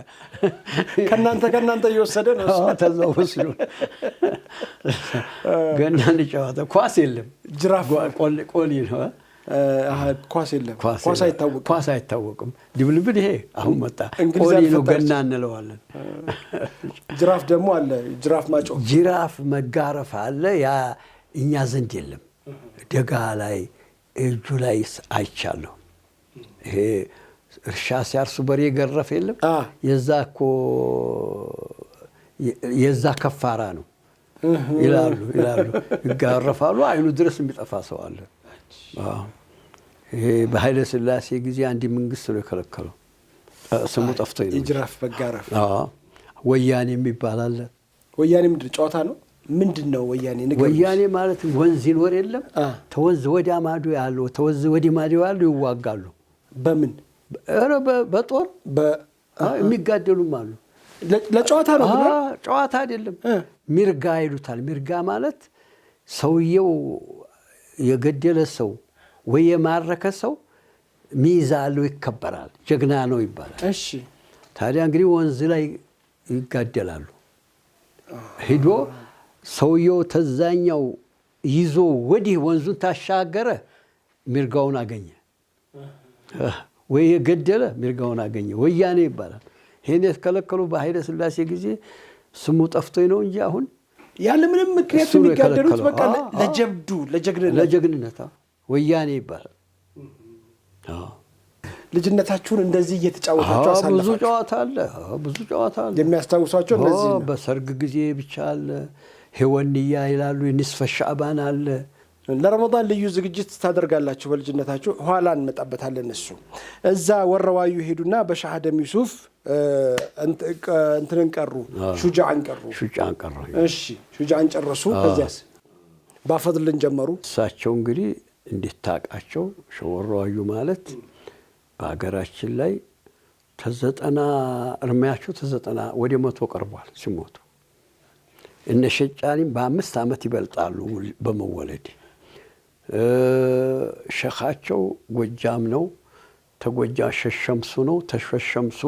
ከናንተ እየወሰደ ነው ተዛው ወስዶ ገና ጨዋታ ኳስ የለም። ጅራፍ ቆሊ ነው። ኳስ የለም። ኳስ አይታወቅም። ድብልብል ይሄ አሁን መጣ። ቆሊ ነው ገና እንለዋለን። ጅራፍ ደግሞ አለ። ጅራፍ ማጮህ ጅራፍ መጋረፍ አለ። ያ እኛ ዘንድ የለም። ደጋ ላይ እጁ ላይ አይቻለሁ። ይሄ እርሻ ሲያርሱ በሬ ገረፍ የለም። የዛ እኮ የዛ ከፋራ ነው ይላሉ። ይጋረፋሉ። አይኑ ድረስ የሚጠፋ ሰው አለ። ይሄ በኃይለ ሥላሴ ጊዜ አንድ መንግስት ነው የከለከለው። ስሙ ጠፍቶኝ ነው። የጅራፍ መጋረፍ ወያኔ የሚባል አለ። ወያኔ ምንድን ጨዋታ ነው? ምንድን ነው ወያኔ? ወያኔ ማለት ወንዝ ይኖር የለም። ተወንዝ ወዲያ ማዶ ያለው ተወንዝ ወዲህ ማዶ ያለው ይዋጋሉ። በምን? በጦር የሚጋደሉም አሉ። ለጨዋታ ነው? ጨዋታ አይደለም። ሚርጋ ይሉታል። ሚርጋ ማለት ሰውየው የገደለ ሰው ወይ የማረከ ሰው ሚዛሉ ይከበራል። ጀግና ነው ይባላል። እሺ። ታዲያ እንግዲህ ወንዝ ላይ ይጋደላሉ። ሄዶ ሰውየው ተዛኛው ይዞ ወዲህ ወንዙን ታሻገረ ሚርጋውን አገኘ። ወይ የገደለ ሚርጋውን አገኘ። ወያኔ ይባላል። ይሄን የተከለከሉ በኃይለ ሥላሴ ጊዜ ስሙ ጠፍቶኝ ነው እንጂ አሁን ያለ ምንም ምክንያት የሚጋደሉት በቃ ለጀብዱ ለጀግንነት ወያኔ ይባላል። ልጅነታችሁን እንደዚህ እየተጫወታችሁ አሳልፋችሁ? ብዙ ጨዋታ አለ። የሚያስታውሷቸው እንደዚህ ነው። በሰርግ ጊዜ ብቻ አለ። ሄወንያ ይላሉ። ንስፈ ሻዕባን አለ። ለረመዳን ልዩ ዝግጅት ታደርጋላችሁ በልጅነታችሁ። ኋላ እንመጣበታለን። እሱ እዛ ወረዋዩ ሄዱና በሻሃደም ዩሱፍ እንትንን ቀሩ፣ ሹጃዕን ቀሩ። እሺ፣ ሹጃዕን ጨረሱ። ከዚያስ ባፈድልን ጀመሩ። እሳቸው እንግዲህ እንድታውቃቸው ወረዋዩ ማለት በሀገራችን ላይ ተዘጠና እድሜያቸው ተዘጠና ወደ 100 ቀርቧል ሲሞቱ። እነ ሸጫኒም በ5 ዓመት ይበልጣሉ በመወለድ። ሸኻቸው ጎጃም ነው። ተጎጃም ሸሸምሱ ነው። ተሸሸምሱ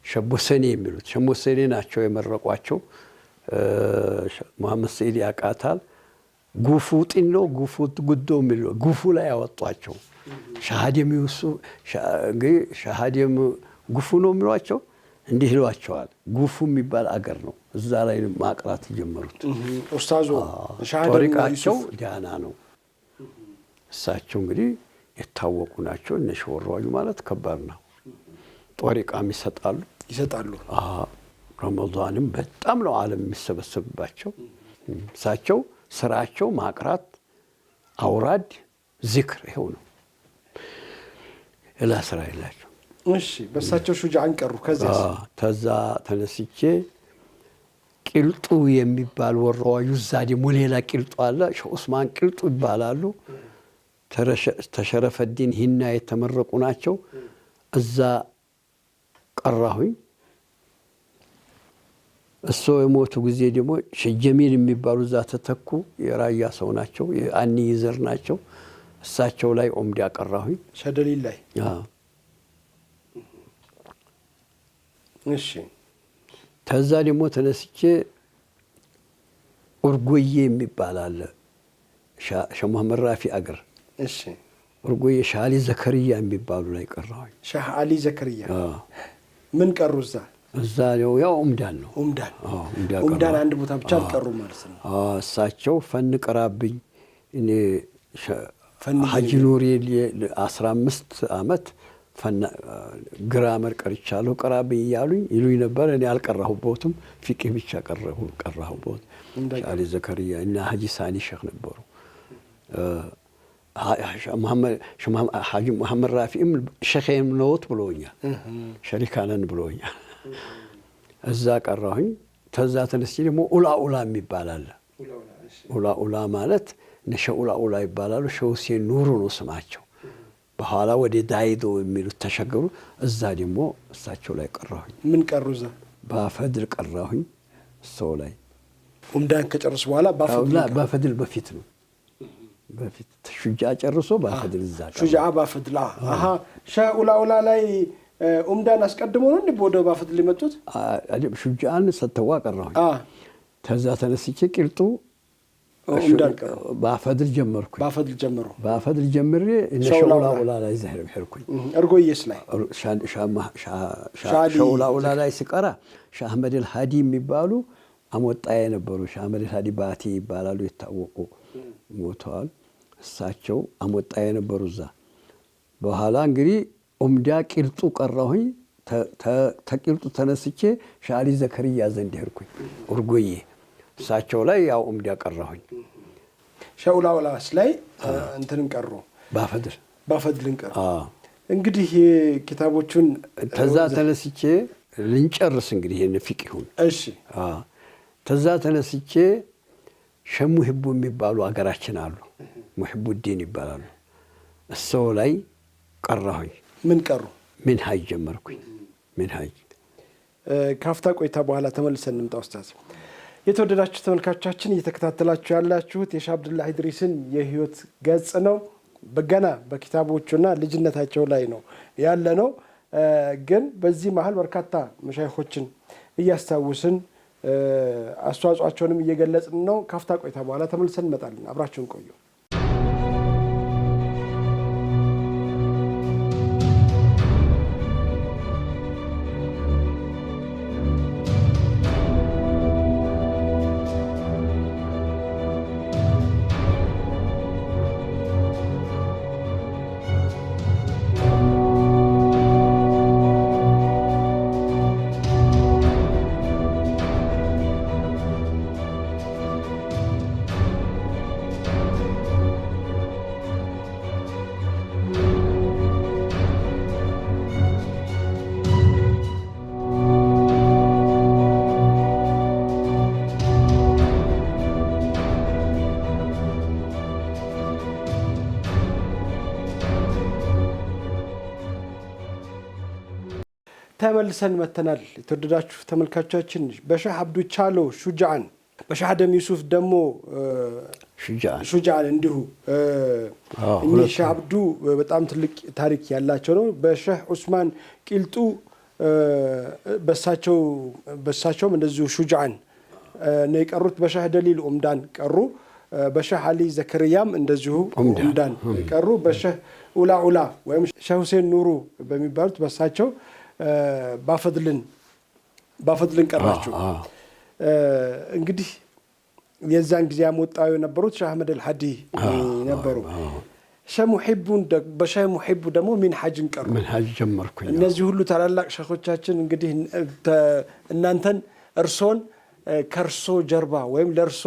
ሸቦሰኔ የሚሉት ሸቦሰኔ ናቸው የመረቋቸው። መሐመድ ሰይድ ያቃታል። ጉፉ ጢን ነው። ጉፉ ጉዶ የሚለው ጉፉ ላይ ያወጧቸው። ሻሃደም ዩሱፍ እንግዲህ ሻሃደም ጉፉ ነው የሚሏቸው። እንዲህ ይሏቸዋል። ጉፉ የሚባል አገር ነው። እዛ ላይ ማቅራት የጀመሩት ኡስታዙ ጦሪቃቸው ዲያና ነው። እሳቸው እንግዲህ የታወቁ ናቸው። እነ ወረዋዩ ማለት ከባድ ነው። ጦሪቃም ይሰጣሉ። ረመዳንም በጣም ነው ዓለም የሚሰበሰብባቸው። እሳቸው ስራቸው ማቅራት፣ አውራድ፣ ዚክር ይኸው ነው። ሌላ ስራ የላቸው። እሺ፣ በእሳቸው ሹጃዕን ቀሩ። ከዛ ተነስቼ ቂልጡ የሚባል ወረዋዩ፣ እዛ ደግሞ ሌላ ቂልጡ አለ። ሼህ ዑስማን ቂልጡ ይባላሉ። ተሸረፈዲን ሂና የተመረቁ ናቸው። እዛ ቀራሁኝ። እሱ የሞቱ ጊዜ ደግሞ ሸጀሚል የሚባሉ እዛ ተተኩ። የራያ ሰው ናቸው። የአኒ ዘር ናቸው። እሳቸው ላይ ኦምዲ አቀራሁኝ። ሸደሊል ላይ እሺ። ከዛ ደግሞ ተነስቼ ኡርጎዬ የሚባል አለ። ሸህ መሐመድ ራፊ አገር እሺ እርጎዬ ሸህ አሊ ዘከርያ የሚባሉ ላይ ቀራሁኝ። ሸህ አሊ ዘከርያ ምን ቀሩ እዛ? እዛ ያው ኡምዳን ነው። ኡምዳን አንድ ቦታ ብቻ አልቀሩም ማለት ነው። እሳቸው ፈን ቅራብኝ እኔ ሐጂ ኑሪ 15 ዓመት ግራመር ቀርቻለሁ ቅራብኝ እያሉኝ ይሉኝ ነበር። እኔ አልቀራሁበትም። ፊቅህ ብቻ ቀራሁበት። ሸህ አሊ ዘከርያ እና ሐጂ ሳኒ ሼክ ነበሩ። ሐጂ መሐመድ ራፊም ሼኽም ነዎት ብሎኛል። ሸሪካነን ብሎኛል። እዛ ቀራሁኝ። ተዛ ተነስቼ ደግሞ ኡላ የሚባል አለ። ኡላ ማለት ሸህ ኡላ ይባላሉ። ሸህ ሁሴን ኑሩ ነው ስማቸው። በኋላ ወደ ዳይዶ የሚሉት ተሸገሩ። እዛ ደግሞ እሳቸው ላይ ቀራሁኝ። ምን ቀሩ እዛ? ባፈድል ቀራሁኝ። ሰው ላይ ኡምዳን ከጨረሱ በኋላ ባፈድል በፊት ነው። በፊት ሹጃ ጨርሶ ባፈድል እዛ ቀራሁ። ሹጃ ባፈድል ሸህ ኡላ ላይ ኡምዳን አስቀድሞ ነው እንዴ ወደ ባፈድል የመጡት? ሹጃን ሰተዋ ቀራሁኝ። ተዛ ተነስቼ ቂልጡ ባፈድል ጀመርኩኝ። ባፈድል ጀምሬ ሸህ ኡላ ላይ ሄድኩኝ። እርጎዬስ ላይ ሸህ ኡላ ላይ ስቀራ ሸህ አህመድ አልሃዲ የሚባሉ አሞጣዬ ነበሩ። ሸህ አህመድ አልሃዲ ባቲ ይባላሉ። የታወቁ ሞተዋል። እሳቸው አሞጣዬ ነበሩ እዛ። በኋላ እንግዲህ ኡምዳ ቂልጡ ቀራሁኝ። ተቂልጡ ተነስቼ ሸህ አሊ ዘከርያ ዘንድ ሄድኩኝ እርጎዬ። እሳቸው ላይ ያው ኡምዳ ቀራሁኝ። ሸህ ኡላውላስ ላይ እንትንን ቀሩ። ባፈድልን ቀሩ። እንግዲህ ኪታቦቹን ተዛ ተነስቼ ልንጨርስ እንግዲህ ይሄን ፊቅሁን። እሺ ተዛ ተነስቼ ሸህ ሙሂቡ የሚባሉ አገራችን አሉ። ሙሂቡዲን ይባላሉ። እሰው ላይ ቀራሁኝ። ምን ቀሩ? ሚንሃጅ ጀመርኩኝ። ሚንሃጅ ካፍታ ቆይታ በኋላ ተመልሰን እንምጣ ኡስታዝ። የተወደዳችሁ ተመልካቾቻችን እየተከታተላችሁ ያላችሁት የሼህ አብዱላህ ኢድሪስን የህይወት ገጽ ነው። በገና በኪታቦቹና ልጅነታቸው ላይ ነው ያለ ነው። ግን በዚህ መሀል በርካታ መሻይኾችን እያስታውስን አስተዋጽኦአቸውንም እየገለጽን ነው። ካፍታ ቆይታ በኋላ ተመልሰን እንመጣለን። አብራችሁን ቆዩ። ተመልሰን መተናል። የተወደዳችሁ ተመልካቾቻችን በሼህ አብዱ ቻሎ ሹጃን፣ በሼህ አደም ዩሱፍ ደግሞ ሹጃን እንዲሁ እኚህ ሼህ አብዱ በጣም ትልቅ ታሪክ ያላቸው ነው። በሼህ ዑስማን ቂልጡ በሳቸውም እንደዚሁ ሹጃን ነው የቀሩት። በሼህ ደሊል ኡምዳን ቀሩ። በሼህ አሊ ዘከርያም እንደዚሁ ኡምዳን ቀሩ። በሼህ ኡላ ወይም ሼህ ሁሴን ኑሩ በሚባሉት በሳቸው ባፈድልን ቀራችሁ። እንግዲህ የዛን ጊዜ አሞጣው የነበሩት ሼህ አህመድ አልሃዲ ነበሩ። በሼህ ሙሂቡ ደግሞ ሚንሃጅን ቀሩ። ሚንሃጅ ጀመርኩኝ። እነዚህ ሁሉ ታላላቅ ሼኾቻችን እንግዲህ እናንተን እርሶን ከእርሶ ጀርባ ወይም ለእርሶ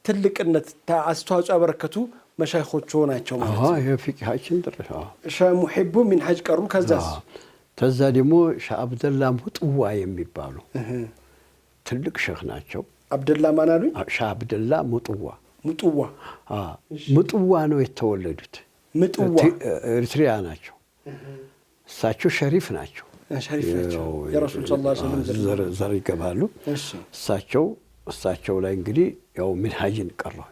ትልቅነት አስተዋጽኦ ያበረከቱ መሻይኾቹ ናቸው ማለት ነው። የፊቅሃችን ድረሻ ሼህ ሙሂቡ ሚንሃጅ ቀሩ። ከዛ ደግሞ ሼህ አብደላ ሙጥዋ የሚባሉ ትልቅ ሼኽ ናቸው። አብደላ ማን አሉኝ? ሼህ አብደላ ሙጥዋ ነው የተወለዱት። ሙጥዋ ኤርትሪያ ናቸው። እሳቸው ሸሪፍ ናቸው። የረሱል ሰለላሁ ዐለይሂ ወሰለም ዘር ይገባሉ። እሳቸው ላይ እንግዲህ ያው ሚንሃጅን ቀረሁ።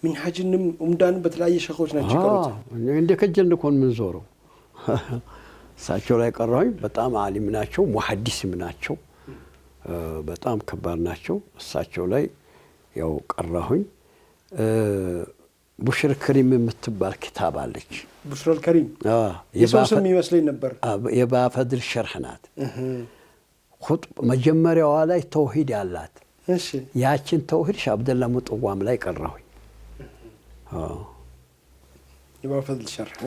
ሚንሃጅንም ኡምዳን በተለያየ ሼኾች ናቸው ቀሩት። እንደ ከጀልን እኮ ምን ዞረው እሳቸው ላይ ቀረሁኝ። በጣም ዓሊም ናቸው፣ ሙሐዲስም ናቸው። በጣም ከባድ ናቸው። እሳቸው ላይ ያው ቀረሁኝ። ቡሽር ከሪም የምትባል ኪታብ አለች። ቡሽር ከሪም የሰው ስም ይመስለኝ ነበር። የባፈድል ሸርህ ናት። መጀመሪያዋ ላይ ተውሂድ ያላት። እሺ ያችን ተውሂድ ሻህ አብደላ ሙጥዋም ላይ ቀራሁኝ። የባፈድል ሸርህ።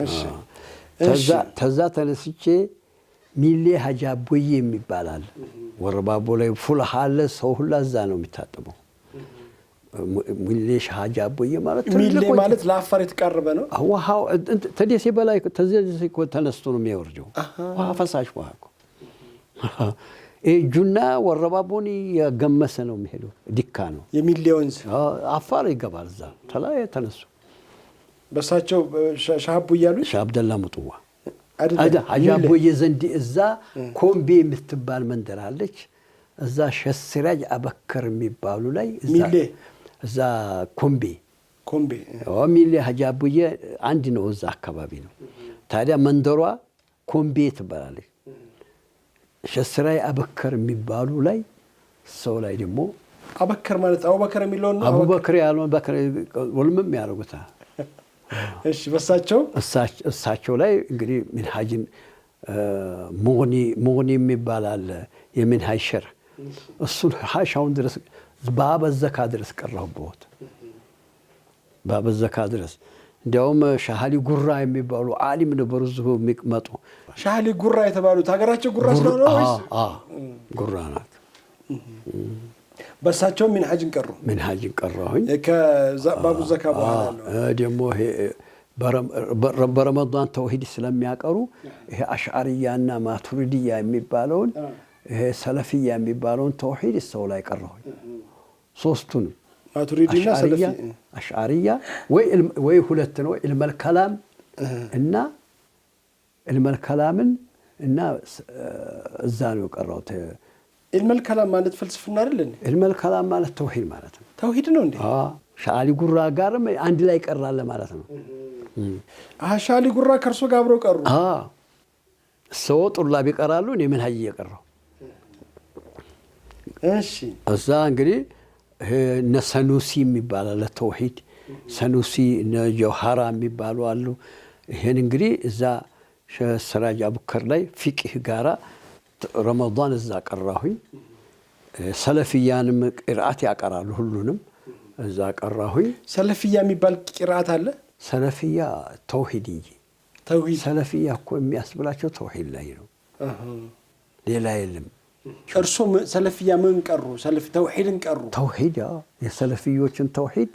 እሺ ተዛ ተነስቼ ሚሌ ሀጂ አቦዬ የሚባል አለ። ወረባቦ ላይ ፉልሃ አለ። ሰው ሁላ እዛ ነው የሚታጠበው። ሚሌ ሀጂ አቦዬ ማለት ሚሌ ማለት ለአፋር የተቃረበ ነው። ውሃው ተደሴ በላይ ተደሴ ተነስቶ ነው የሚወርደው። ውሃ ፈሳሽ ውሃ እኮ እጁና ወረባቦን ያገመሰ ነው የሚሄደው። ዲካ ነው የሚሌ ወንዝ አፋር ይገባል። እዛ ተላይ ተነሱ በሳቸው ሻሃቡ ይያሉ ሻህ አብደላ ሙጥዋ ሀጂ አቦዬ ዘንድ እዛ ኮምቤ የምትባል መንደር አለች። እዛ ሸስራጅ አበከር የሚባሉ ላይ እዛ ኮምቤ ሚሌ ሀጂ አቦዬ አንድ ነው። እዛ አካባቢ ነው። ታዲያ መንደሯ ኮምቤ ትባላለች። ሸስራይ አበከር የሚባሉ ላይ ሰው ላይ ደግሞ አበከር ማለት አቡበከር የሚለው ነው። አቡበከር ያለው በከር ወልምም ያረጉታል። እሺ በሳቸው እሳቸው ላይ እንግዲህ ሚንሃጅን ሙግኒ የሚባል አለ። የሚንሃጅ ሸርህ እሱን ሐሻውን ድረስ ባበዘካ ድረስ ቀራሁበት። ባበዘካ ድረስ እንዲያውም ሻሃሊ ጉራ የሚባሉ ዓሊም ነበሩ እዚሁ የሚመጡ። ሻሃሊ ጉራ የተባሉት ሀገራቸው ጉራ ስለሆነ ወይስ? ጉራ ናት። በሳቸው ሚንሃጅን ቀሩ። ሚንሃጅን ቀራሁኝ። ከባቡ ዘካ በኋላ ነው ደግሞ በረመዳን ተውሂድ ስለሚያቀሩ ይሄ አሽዓሪያና ማቱሪዲያ የሚባለውን ይሄ ሰለፊያ የሚባለውን ተውሂድ ሰው ላይ ቀራሁኝ። ሶስቱንም ማቱሪዲና ሰለፊ አሽዓሪያ ወይ ሁለት ነው። ኢልመል ከላም እና ኢልመል ከላምን እና እዛ ነው ቀራሁት። ኢልመል ከላም ማለት ፍልስፍና አይደል እንዴ? ኢልመል ከላም ማለት ተውሂድ ማለት ነው። ተውሂድ ነው እንዴ? ሻሊ ጉራ ጋርም አንድ ላይ ቀራለ ማለት ነው። ሻሊ ጉራ ከርሶ ጋር አብረው ቀሩ። ሰው ጡላብ ይቀራሉ። እኔ ምን ሀይ እየቀራሁ። እሺ እዛ እንግዲህ እነ ሰኑሲ የሚባል አለ ተውሂድ። ሰኑሲ እነ ጀውሃራ የሚባሉ አሉ። ይሄን እንግዲህ እዛ ሰራጅ አቡከር ላይ ፊቅህ ጋራ ረመዳን እዛ ቀራሁኝ። ሰለፊያንም ቅርአት ያቀራሉ። ሁሉንም እዛ ቀራሁኝ። ሰለፊያ የሚባል ቅርአት አለ። ሰለፊያ ተውሂድ እንጂ ተውሂድ ሰለፊያ እኮ የሚያስብላቸው ተውሂድ ላይ ነው። ሌላ የለም። እርሶ ሰለፊያ ምን ቀሩ? ሰለፊ ተውሂድን ቀሩ። ተውሂድ የሰለፊዮችን ተውሂድ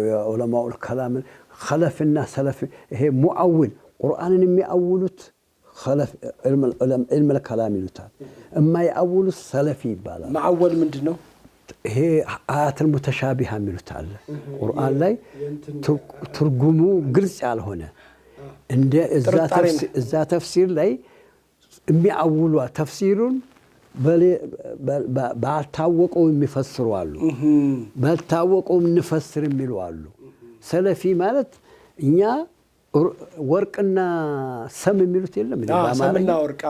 የዑለማኡል ከላምን ኸለፍና ሰለፍ ይሄ ሙአውል ቁርአንን የሚያውሉት ኸለፍ ኢልመል ከላም ይሉታል። የማያውሉት ሰለፊ ይባላል። ማአወል ምንድን ነው? ይሄ አያተል ሙተሻቢሃ የሚሉት አለ። ቁርአን ላይ ትርጉሙ ግልጽ ያልሆነ እንደ እዛ ተፍሲር ላይ የሚያውሉ ተፍሲሩን ባልታወቀው የሚፈስሩ አሉ። ባልታወቀው እንፈስር የሚሉ አሉ። ሰለፊ ማለት እኛ ወርቅና ሰም የሚሉት የለም ሰምና ወርቅ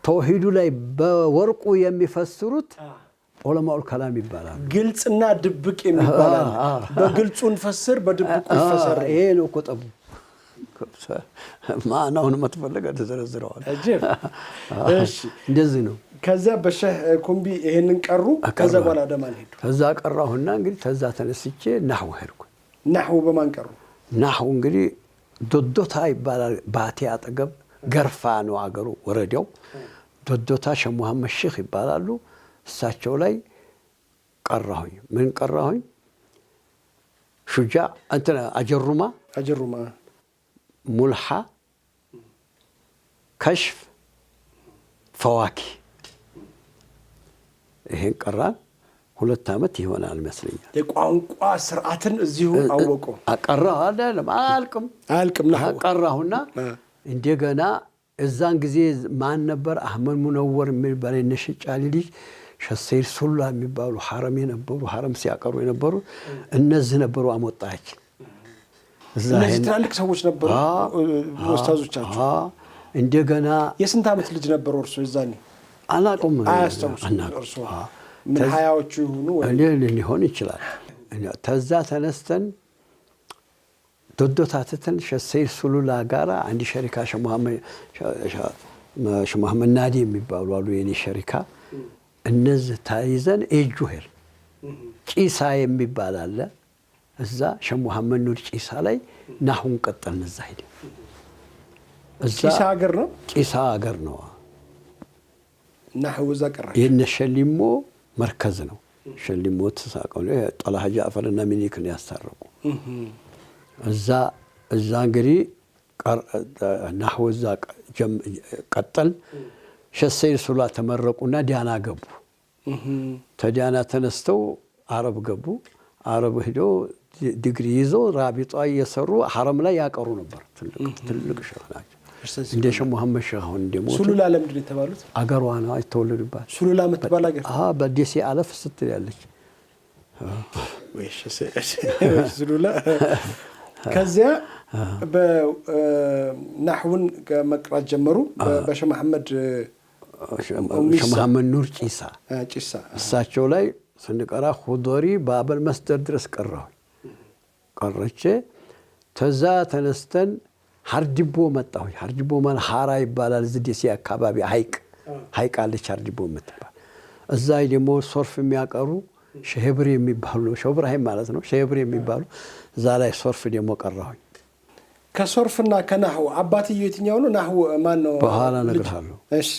ተውሂዱ ላይ በወርቁ የሚፈስሩት ዑለማኡል ከላም ይባላል። ግልጽና ድብቅ የሚባላል። በግልጹ እንፈስር፣ በድብቁ ይፈሰር። ይሄ ነው እኮ ጠቡ። ማናውን መተፈለገ ተዘረዝረዋል። እሺ እንደዚህ ነው። ከዛ በሸህ ኮምቢ ይሄንን ቀሩ። ከዛ በኋላ ደማን ሄዱ። ከዛ ቀራሁና እንግዲህ ከዛ ተነስቼ ናህው ሄድኩ። ናህው በማን ቀሩ? ናህው እንግዲህ ዶዶታ ይባላል። ባቴ አጠገብ ገርፋ ነው አገሩ ወረዳው። ዶዶታ ሸህ መሐመድ ሼህ ይባላሉ። እሳቸው ላይ ቀራሁኝ። ምን ቀራሁኝ? ሹጃ እንትና አጀሩማ ሙልሓ ከሽፍ ፈዋኪ ይሄን ቀራን። 2 ዓመት ይሆናል ይመስለኛል። የቋንቋ ስርዓትን እዚሁ አወቁ። አቀራሁ አይደለም አልቅም ነው አቀራሁና እንደገና እዛን ጊዜ ማን ነበር? አህመድ ሙነወር የሚባል የነሽጫሊ ልጅ ሸሰይድ ሱላ የሚባሉ ሐረም የነበሩ ሐረም ሲያቀሩ የነበሩ እነዚህ ነበሩ። አሞጣች እነዚህ ትላልቅ ሰዎች ነበሩ ኡስታዞቻቸው። እንደገና የስንት ዓመት ልጅ ነበሩ እርሶ? ይዛኔ አላውቅም። አያስታውሱም እርሶ? ምን ሀያዎቹ ይሁኑ ሊሆን ይችላል። ተዛ ተነስተን ዶዶታተን ሸሰይድ ሱሉላ ጋራ አንድ ሸሪካ ሸህ መሐመድ ናዲ የሚባሉ አሉ የኔ ሸሪካ። እነዚህ ታይዘን ኤጁሄል ጪሳ የሚባል አለ እዛ ሸህ መሐመድ ኑር ጪሳ ላይ ናሁን ቀጠልን። እዛ ሄደን ጪሳ ሀገር ነው ጪሳ ሀገር ነው ናሁ እዛ ቀረ። የነ ሸሊሞ መርከዝ ነው። ሸሊሞ ተሳቀው ነው ጦላሃ ጃዕፈርና ሚኒክን ያስታረቁ። እዛ እንግዲህ ናሁ እዛ ቀጠል። ሸሰይድ ሱላ ተመረቁና ዲያና ገቡ። ተዲያና ተነስተው አረብ ገቡ። አረብ ሄደው ዲግሪ ይዘው ራቢጧ እየሰሩ ሐረም ላይ ያቀሩ ነበር። ትልቅ ሸህ ናቸው። እንደ ሸህ መሐመድ ሸህ አሁን እንደሞ ሱሉላ ለምንድን ነው የተባሉት? አገሯ ነው የተወለዱባት። ሱሉላ የምትባል አገር በደሴ አለፍ ስትል ያለች ሱሉላ። ከዚያ በናህውን መቅራት ጀመሩ። በሸህ መሐመድ ኑር ጪሳ እሳቸው ላይ ስንቀራ ሁዶሪ ባበል መስደር ድረስ ቀረቼ። ተዛ ተነስተን ሀርዲቦ መጣሁ። ሀርዲቦ ማለት ሀራ ይባላል። እዚህ ደሴ አካባቢ ሀይቅ አለች ሀርዲቦ የምትባል። እዛ ደግሞ ሶርፍ የሚያቀሩ ሸህብር የሚባሉ ሸህ ኢብራሂም ማለት ነው። ሸህብር የሚባሉ እዛ ላይ ሶርፍ ደግሞ ቀራሁኝ። ከሶርፍና ከናሁ አባትየው የትኛው ነው? ናሁ ማን ነው? በኋላ እነግርሃለሁ። እሺ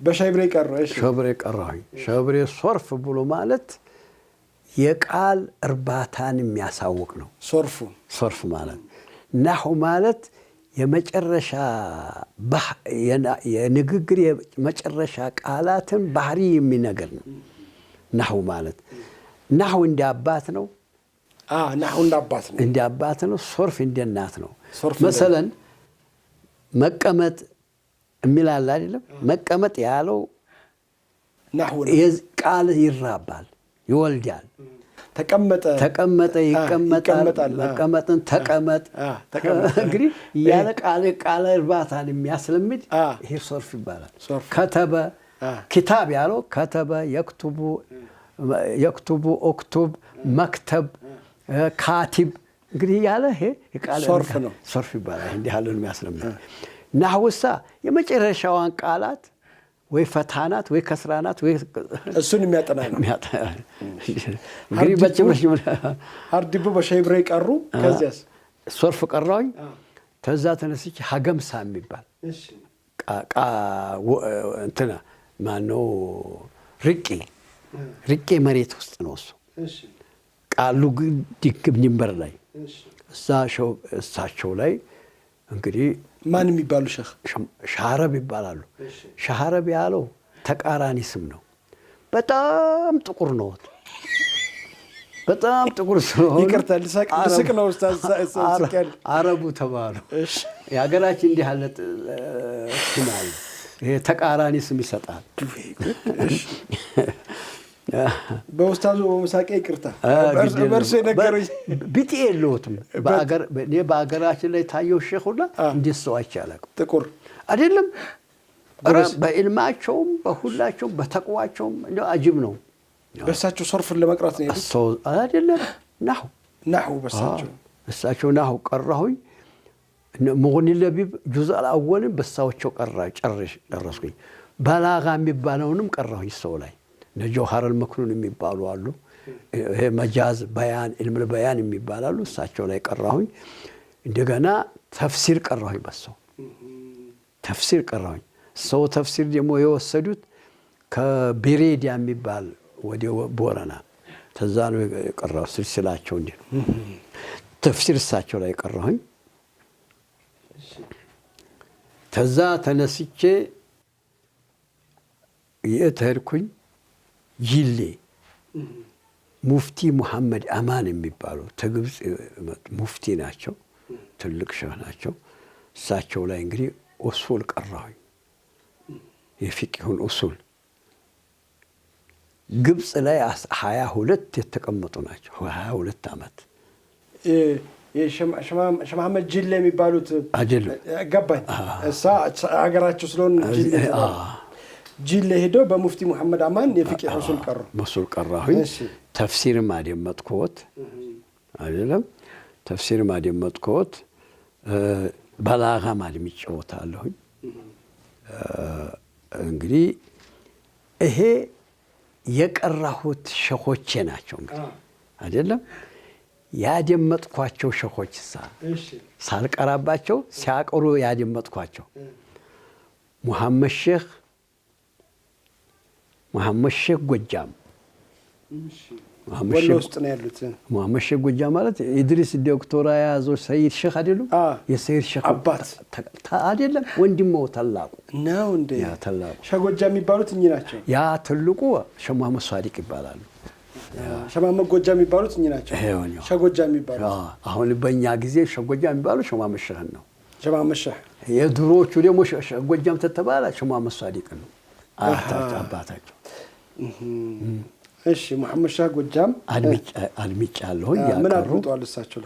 በሸህብሬ ቀረ። እሺ ሸህብሬ ቀራሁኝ። ሸህብሬ ሶርፍ ብሎ ማለት የቃል እርባታን የሚያሳውቅ ነው። ሶርፍ ማለት ናሁ ማለት የመጨረሻ የንግግር የመጨረሻ ቃላትን ባህሪ የሚነገር ነው። ናሁ ማለት ናሁ እንደ አባት ነው። ናሁ እንደ አባት ነው። ሶርፍ እንደ እናት ነው። መሰለን መቀመጥ የሚላል አይደለም። መቀመጥ ያለው ናሁ ቃል ይራባል፣ ይወልዳል። ተቀመጠ ይቀመጣል። መቀመጥን ተቀመጥ እንግዲህ ያለ ቃል እርባታን የሚያስለምድ ይሄ ሶርፍ ይባላል። ከተበ ኪታብ ያለው ከተበ የክቱቡ ኦክቱብ መክተብ ካቲብ እንግዲህ ያለ ይሄ ቃል ሶርፍ ነው። ሶርፍ ይባላል። እንዲህ ያለው የሚያስለምድ ናህውሳ የመጨረሻዋን ቃላት ወይ ፈታናት ወይ ከስራናት ወይ እሱን የሚያጠና ነው። እንግዲህ በጭምር ሀርዲቦ በሸህብሬ ቀሩ። ከዚያስ ሶርፍ ቀራሁኝ። ተዛ ተነስቼ ሀገምሳ የሚባል እንትና ማነው ርቄ መሬት ውስጥ ነው እሱ ቃሉ ድግም ድንበር ላይ እሳቸው ላይ እንግዲህ ማን የሚባሉ ሻረብ ይባላሉ። ሻረብ ያለው ተቃራኒ ስም ነው። በጣም ጥቁር ነው። በጣም ጥቁር ስለሆነ ይቅርታ ልስቅ ነው ኡስታዝ አረቡ ተባሉ። የሀገራችን እንዲህ ያለ ስም አለ። ይሄ ተቃራኒ ስም ይሰጣል። በኡስታዙ በመሳቂያ ይቅርታ በእርሱ የነገሩኝ ቢጤ የለውትም። በሀገራችን ላይ ታየው ሼህ ሁላ እንዴት ሰው አይቻልም። ጥቁር አይደለም። በኢልማቸውም በሁላቸውም በተቅዋቸውም እንደው አጅብ ነው። በእሳቸው ሶርፍን ለመቅራት ነው የሄዱት አይደለም። ናሁ በእሳቸው ናሁ ቀራሁኝ። ሙግኒ ለቢብ ጁዝ አልአወልን በሳቸው ጨረስኩኝ። በላጋ የሚባለውንም ቀራሁኝ ሰው ላይ ጀውሃር አልመክኑን የሚባሉ አሉ። ይሄ መጃዝ በያን ኢልሙል በያን የሚባላሉ እሳቸው ላይ ቀራሁኝ። እንደገና ተፍሲር ቀራሁኝ። በሰው ተፍሲር ቀራሁኝ። ሰው ተፍሲር ደግሞ የወሰዱት ከቢሬዲያ የሚባል ወደ ቦረና ተዛ ነው የቀራው። ስልስላቸው እንዴ ተፍሲር እሳቸው ላይ ቀራሁኝ። ተዛ ተነስቼ የተሄድኩኝ ጂሌ ሙፍቲ ሙሐመድ አማን የሚባሉ ተግብጽ ሙፍቲ ናቸው። ትልቅ ሸህ ናቸው። እሳቸው ላይ እንግዲህ ኡሱል ቀራሁኝ። የፊቅሁን ኡሱል ግብጽ ላይ 22 የተቀመጡ ናቸው። 22 ዓመት ሸህ መሐመድ ጂሌ የሚባሉት አጀሉ ገባኝ። እሳ ሀገራቸው ስለሆነ ጂሌ ጂል ላይ ሄደው በሙፍቲ መሐመድ አማን የፊቅህ ኡሱል ቀሩ። ኡሱል ቀራሁኝ። ተፍሲርም አደመጥኩት አይደለም። ተፍሲርም አደመጥኩት። በላጋም አድምጬዋለሁኝ። እንግዲህ ይሄ የቀራሁት ሸኾቼ ናቸው እንግዲህ አይደለም። ያደመጥኳቸው ሸኾች ሳልቀራባቸው ሲያቀሩ ያደመጥኳቸው ሙሐመድ ሼክ ጎጃም ወሎ ውስጥ ነው ያሉት። ሙሐመድ ሼክ ጎጃም ማለት ኢድሪስ ዶክተራ ያዘው ሰይድ ሼክ አይደሉም? የሰይድ ሼክ አባት አይደለም? ወንድሞው ታላቁ ነው እንዴ? ያ ታላቁ ሼክ ጎጃም የሚባሉት እኚህ ናቸው። ያ ትልቁ ሼክ መሐመድ ሷዲቅ ይባላሉ። ሼክ መሐመድ ጎጃም የሚባሉት እኚህ ናቸው። ሼክ ጎጃም የሚባሉት አሁን በእኛ ጊዜ ሼክ ጎጃም የሚባሉት ሼክ መሐመድ ሼህ ነው። ሼክ መሐመድ ሼህ የድሮዎቹ ደግሞ ሼክ ጎጃም ተተባለ ሼክ መሐመድ ሷዲቅ ነው አባታቸው። እሺ መሐመድ ሼህ ጎጃም አድምጫለሁ። ምን አድምጠዋል እሳቸው?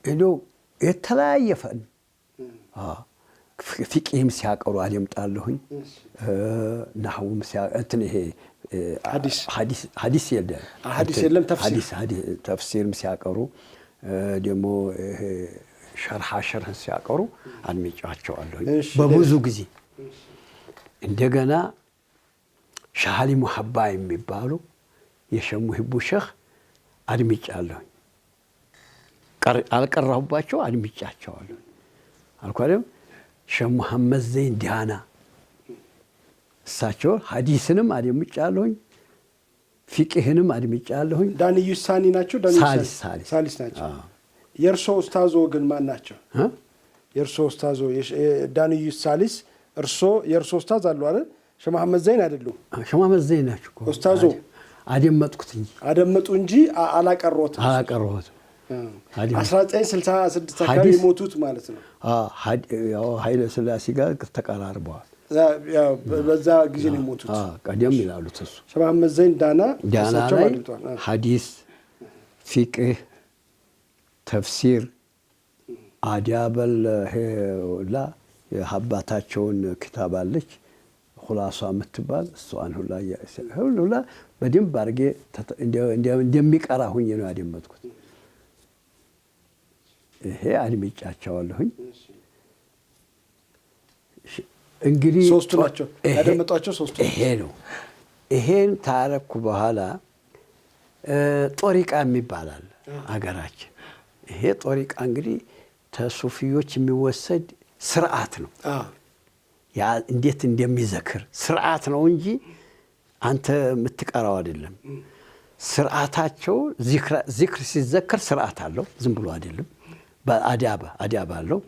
እንደው የተለያየ ፈን ፊቅህም ሲያቀሩ አደምጣለሁኝ። ናህውም እንትን ይሄ ሐዲስ የለም ተፍሲርም ሲያቀሩ ደግሞ ይሄ ሸርህ ሲያቀሩ አድምጫቸዋለሁኝ በብዙ ጊዜ። እንደገና ሻሊ ሙሐባ የሚባሉ የሼህ ሙሂቡ ሼህ አድምጫለሁኝ። አልቀራሁባቸው አድምጫቸዋለሁ አልኳለም። ሼህ መሐመድ ዘይን ዳና እሳቸው ሐዲስንም አድምጫለሁኝ፣ ፊቅህንም አድምጫለሁኝ። ዳንዩ ሳኒ ናቸው። ሳሊስ ናቸው። የእርሶ ኡስታዞ ግን ማን ናቸው? የእርሶ ኡስታዞ ዳንዩ ሳሊስ የእርሶ ኡስታዝ አሉ አይደል? ሼህ መሐመድ ዘይን አይደሉም? ሼህ መሐመድ ዘይን ናቸው ኡስታዞ። አደመጥኩት እንጂ አደመጡ እንጂ አላቀረሁትም። 1966 አካባቢ የሞቱት ማለት ነው። ኃይለ ሥላሴ ጋር ተቀራርበዋል። በዛ ጊዜ ነው የሞቱት። ቀደም ይላሉት እሱ ሼህ መሐመድ ዘይን ዳና ላይ ሐዲስ፣ ፊቅህ፣ ተፍሲር አዳበል ሄላ የአባታቸውን ክታብ አለች ሁላሷ የምትባል እሷን ሁላ በደንብ አድርጌ እንደሚቀራ ሁኜ ነው ያደመጥኩት። ይሄ አድምጫቸዋለሁኝ። እንግዲህ ሶስቱ ናቸው ያደመጧቸው። ሶስቱ ይሄ ነው። ይሄን ታረኩ በኋላ ጦሪቃ የሚባላል አገራችን። ይሄ ጦሪቃ እንግዲህ ተሱፊዮች የሚወሰድ ስርዓት ነው። ያ እንዴት እንደሚዘክር ስርዓት ነው እንጂ አንተ የምትቀራው አይደለም። ስርዓታቸው ዚክር ሲዘከር ስርዓት አለው፣ ዝም ብሎ አይደለም። በአዳብ አለው።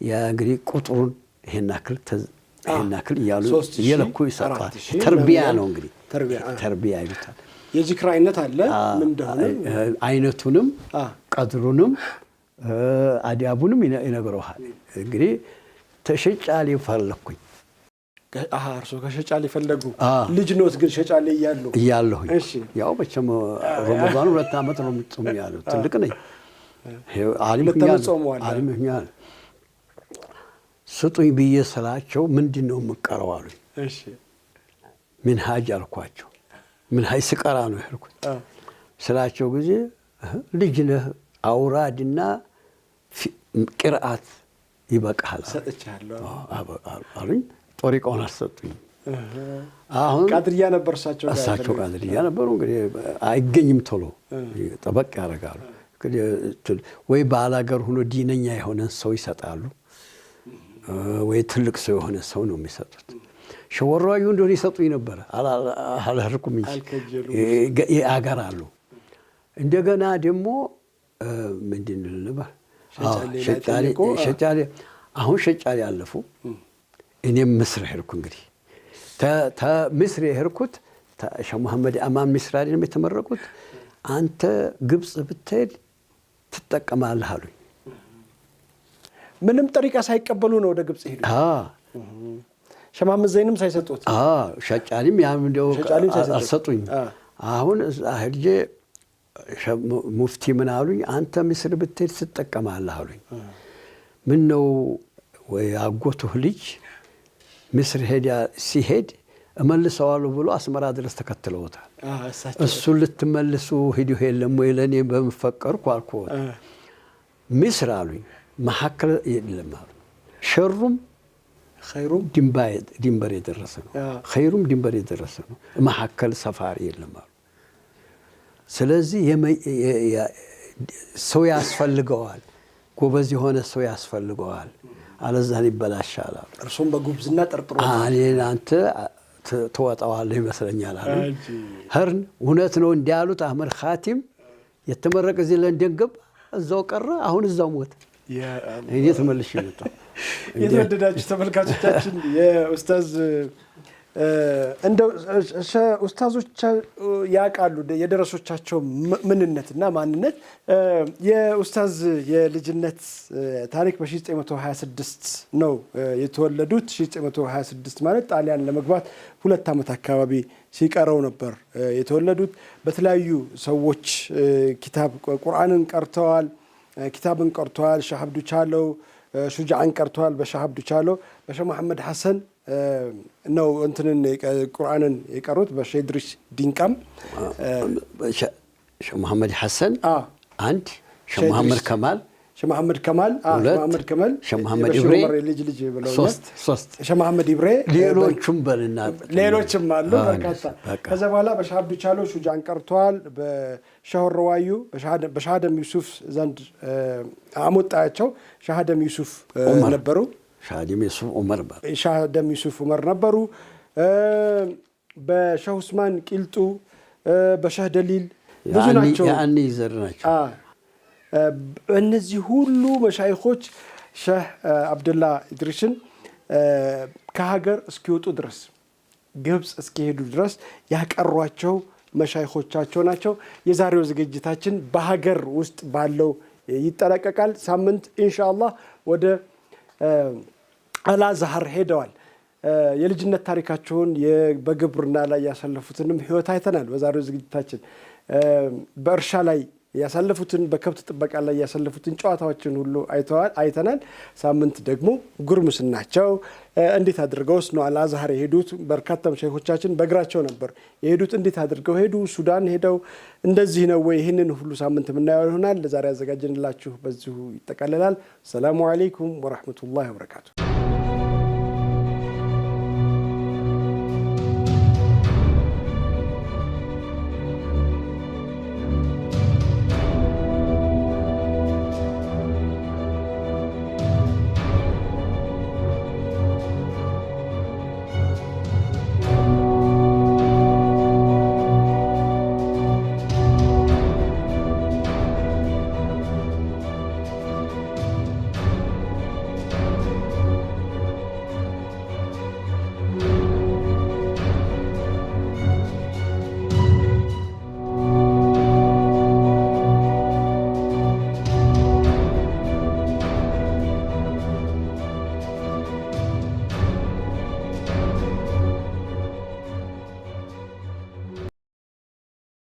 ያ እንግዲህ ቁጥሩን ይሄን አክል እያሉ እየለኩ ይሰጣል። ተርቢያ ነው እንግዲህ ተርቢያ ይሉታል። የዚክር አይነት አለ። ምን እንደሆነ አይነቱንም ቀድሩንም አዳቡንም ይነግረዋል። እንግዲህ ተሸጫሌ ፈለኩኝ። እርሶ ከሸጫሌ ፈለጉ? ልጅ ኖት ግን ሸጫሌ እያለሁኝ ያው መቼም ረመዳኑ 2 ዓመት ነው የምትጾሙ ያሉት። ትልቅ ነኝ። አሊምኛል ስጡኝ ብዬ ስላቸው ምንድን ነው የምቀረው አሉኝ። ሚንሃጅ አልኳቸው። ሚንሃጅ ስቀራ ነው ያልኩት ስላቸው ጊዜ ልጅ ነህ አውራድና ቅርአት ይበቃል አሉኝ። ጦሪቃውን አልሰጡኝ። አሁን ቃድርያ ነበር እሳቸው ቃድርያ ነበሩ። እንግዲህ አይገኝም ቶሎ ጠበቅ ያደርጋሉ። ወይ ባላገር ሆኖ ዲነኛ የሆነን ሰው ይሰጣሉ፣ ወይ ትልቅ ሰው የሆነ ሰው ነው የሚሰጡት። ሸወራዩ እንደሆነ ይሰጡኝ ነበር። አልህርኩም እንጂ ያገራሉ። እንደገና ደግሞ ምንድን ነበር ሸጫሌ። አሁን ሸጫሌ ያለፉ። እኔም ምስር ሄድኩ። እንግዲህ ምስር የሄድኩት ሼህ መሐመድ አማን ምስር አይደለም የተመረቁት። አንተ ግብፅ ብትሄድ ትጠቀማለህ አሉኝ። ምንም ጠሪቃ ሳይቀበሉ ነው ወደ ግብፅ ሄዱ። ሼህ መሐመድ ዘይንም ሳይሰጡት ሸጫሊም ያም እንደው አልሰጡኝ። አሁን ሄጄ ሙፍቲ ምን አሉኝ? አንተ ምስር ብትሄድ ትጠቀማለህ አሉኝ። ምን ነው ወይ አጎቱህ ልጅ ምስር ሲሄድ እመልሰዋለሁ ብሎ አስመራ ድረስ ተከትለውታል። እሱን ልትመልሱ ሂዱ የለም ወይ ለኔ በመፈቀርኩ አልኩት። ምስር አሉኝ መሐከል የለም አሉ። ሸሩም ኸይሩም ድንበር የደረሰ ነው። ኸይሩም ድንበር የደረሰ ነው። መሐከል ሰፋሪ የለም አሉ። ስለዚህ ሰው ያስፈልገዋል፣ ጎበዝ የሆነ ሰው ያስፈልገዋል፣ አለዛ ይበላሻል አሉ። እርሱም በጉብዝና ጠርጥሮ አንተ ተወጣዋለህ ይመስለኛል አሉ። ኸርን እውነት ነው እንዲያሉት አህመድ ኻቲም የተመረቀ እዚህ ለንደን ገባ፣ እዛው ቀረ። አሁን እዛው ሞተ። እኔ ተመልሼ መጣሁ። የተወደዳችሁ ተመልካቾቻችን የኡስታዝ እንደው ኡስታዞች ያውቃሉ የደረሶቻቸው ምንነትና ማንነት። የኡስታዝ የልጅነት ታሪክ በ1926 ነው የተወለዱት። 1926 ማለት ጣሊያን ለመግባት 2 ዓመት አካባቢ ሲቀረው ነበር የተወለዱት። በተለያዩ ሰዎች ኪታብ ቁርአንን ቀርተዋል፣ ኪታብን ቀርተዋል። ሼህ አብዱ ቻለው ሹጃዕን ቀርተዋል በሼህ አብዱ ቻለው። በሼህ መሐመድ ሐሰን ነው እንትንን ቁርአንን የቀሩት። በሼህ ኢድሪስ ዲንቃም ሼህ መሐመድ ሐሰን አንድ፣ ሼህ መሐመድ ከማል ሼህ መሐመድ ከማል ሼህ መሐመድ ኢብሬ ልጅ ብለው ሶስት ሼህ መሐመድ ኢብሬ፣ ሌሎችም በልና ሌሎችም አሉ በርካታ። ከዛ በኋላ በሼህ አብዱ ቻለው ሹጃዕን ቀርተዋል። በሼህ ረዋዩ በሼህ አደም ዩሱፍ ዘንድ አሞጣቸው ሼህ አደም ዩሱፍ ነበሩ። ሼህ አደም ዩሱፍ ዑመር ነበሩ። በሼህ ኡስማን ቂልጡ፣ በሼህ ደሊል ብዙ ናቸው። ያኔ ይዘር ናቸው። እነዚህ ሁሉ መሻይኾች ሼህ አብደላ ኢድሪስን ከሀገር እስኪወጡ ድረስ ግብፅ እስኪሄዱ ድረስ ያቀሯቸው መሻይኾቻቸው ናቸው። የዛሬው ዝግጅታችን በሀገር ውስጥ ባለው ይጠናቀቃል። ሳምንት ኢንሻአላህ ወደ አልአዝሀር ሄደዋል። የልጅነት ታሪካቸውን በግብርና ላይ ያሳለፉትንም ህይወት አይተናል። በዛሬው ዝግጅታችን በእርሻ ላይ ያሳለፉትን፣ በከብት ጥበቃ ላይ ያሳለፉትን ጨዋታዎችን ሁሉ አይተናል። ሳምንት ደግሞ ጉርምስናቸው እንዴት አድርገውስ ነው አልአዝሀር የሄዱት? በርካታ ሸይኾቻችን በእግራቸው ነበር የሄዱት። እንዴት አድርገው ሄዱ? ሱዳን ሄደው እንደዚህ ነው ወይ? ይህንን ሁሉ ሳምንት የምናየው ይሆናል። ለዛሬ ያዘጋጀንላችሁ በዚሁ ይጠቃልላል። ሰላሙ አለይኩም ወረሕመቱላሂ ወበረካቱ።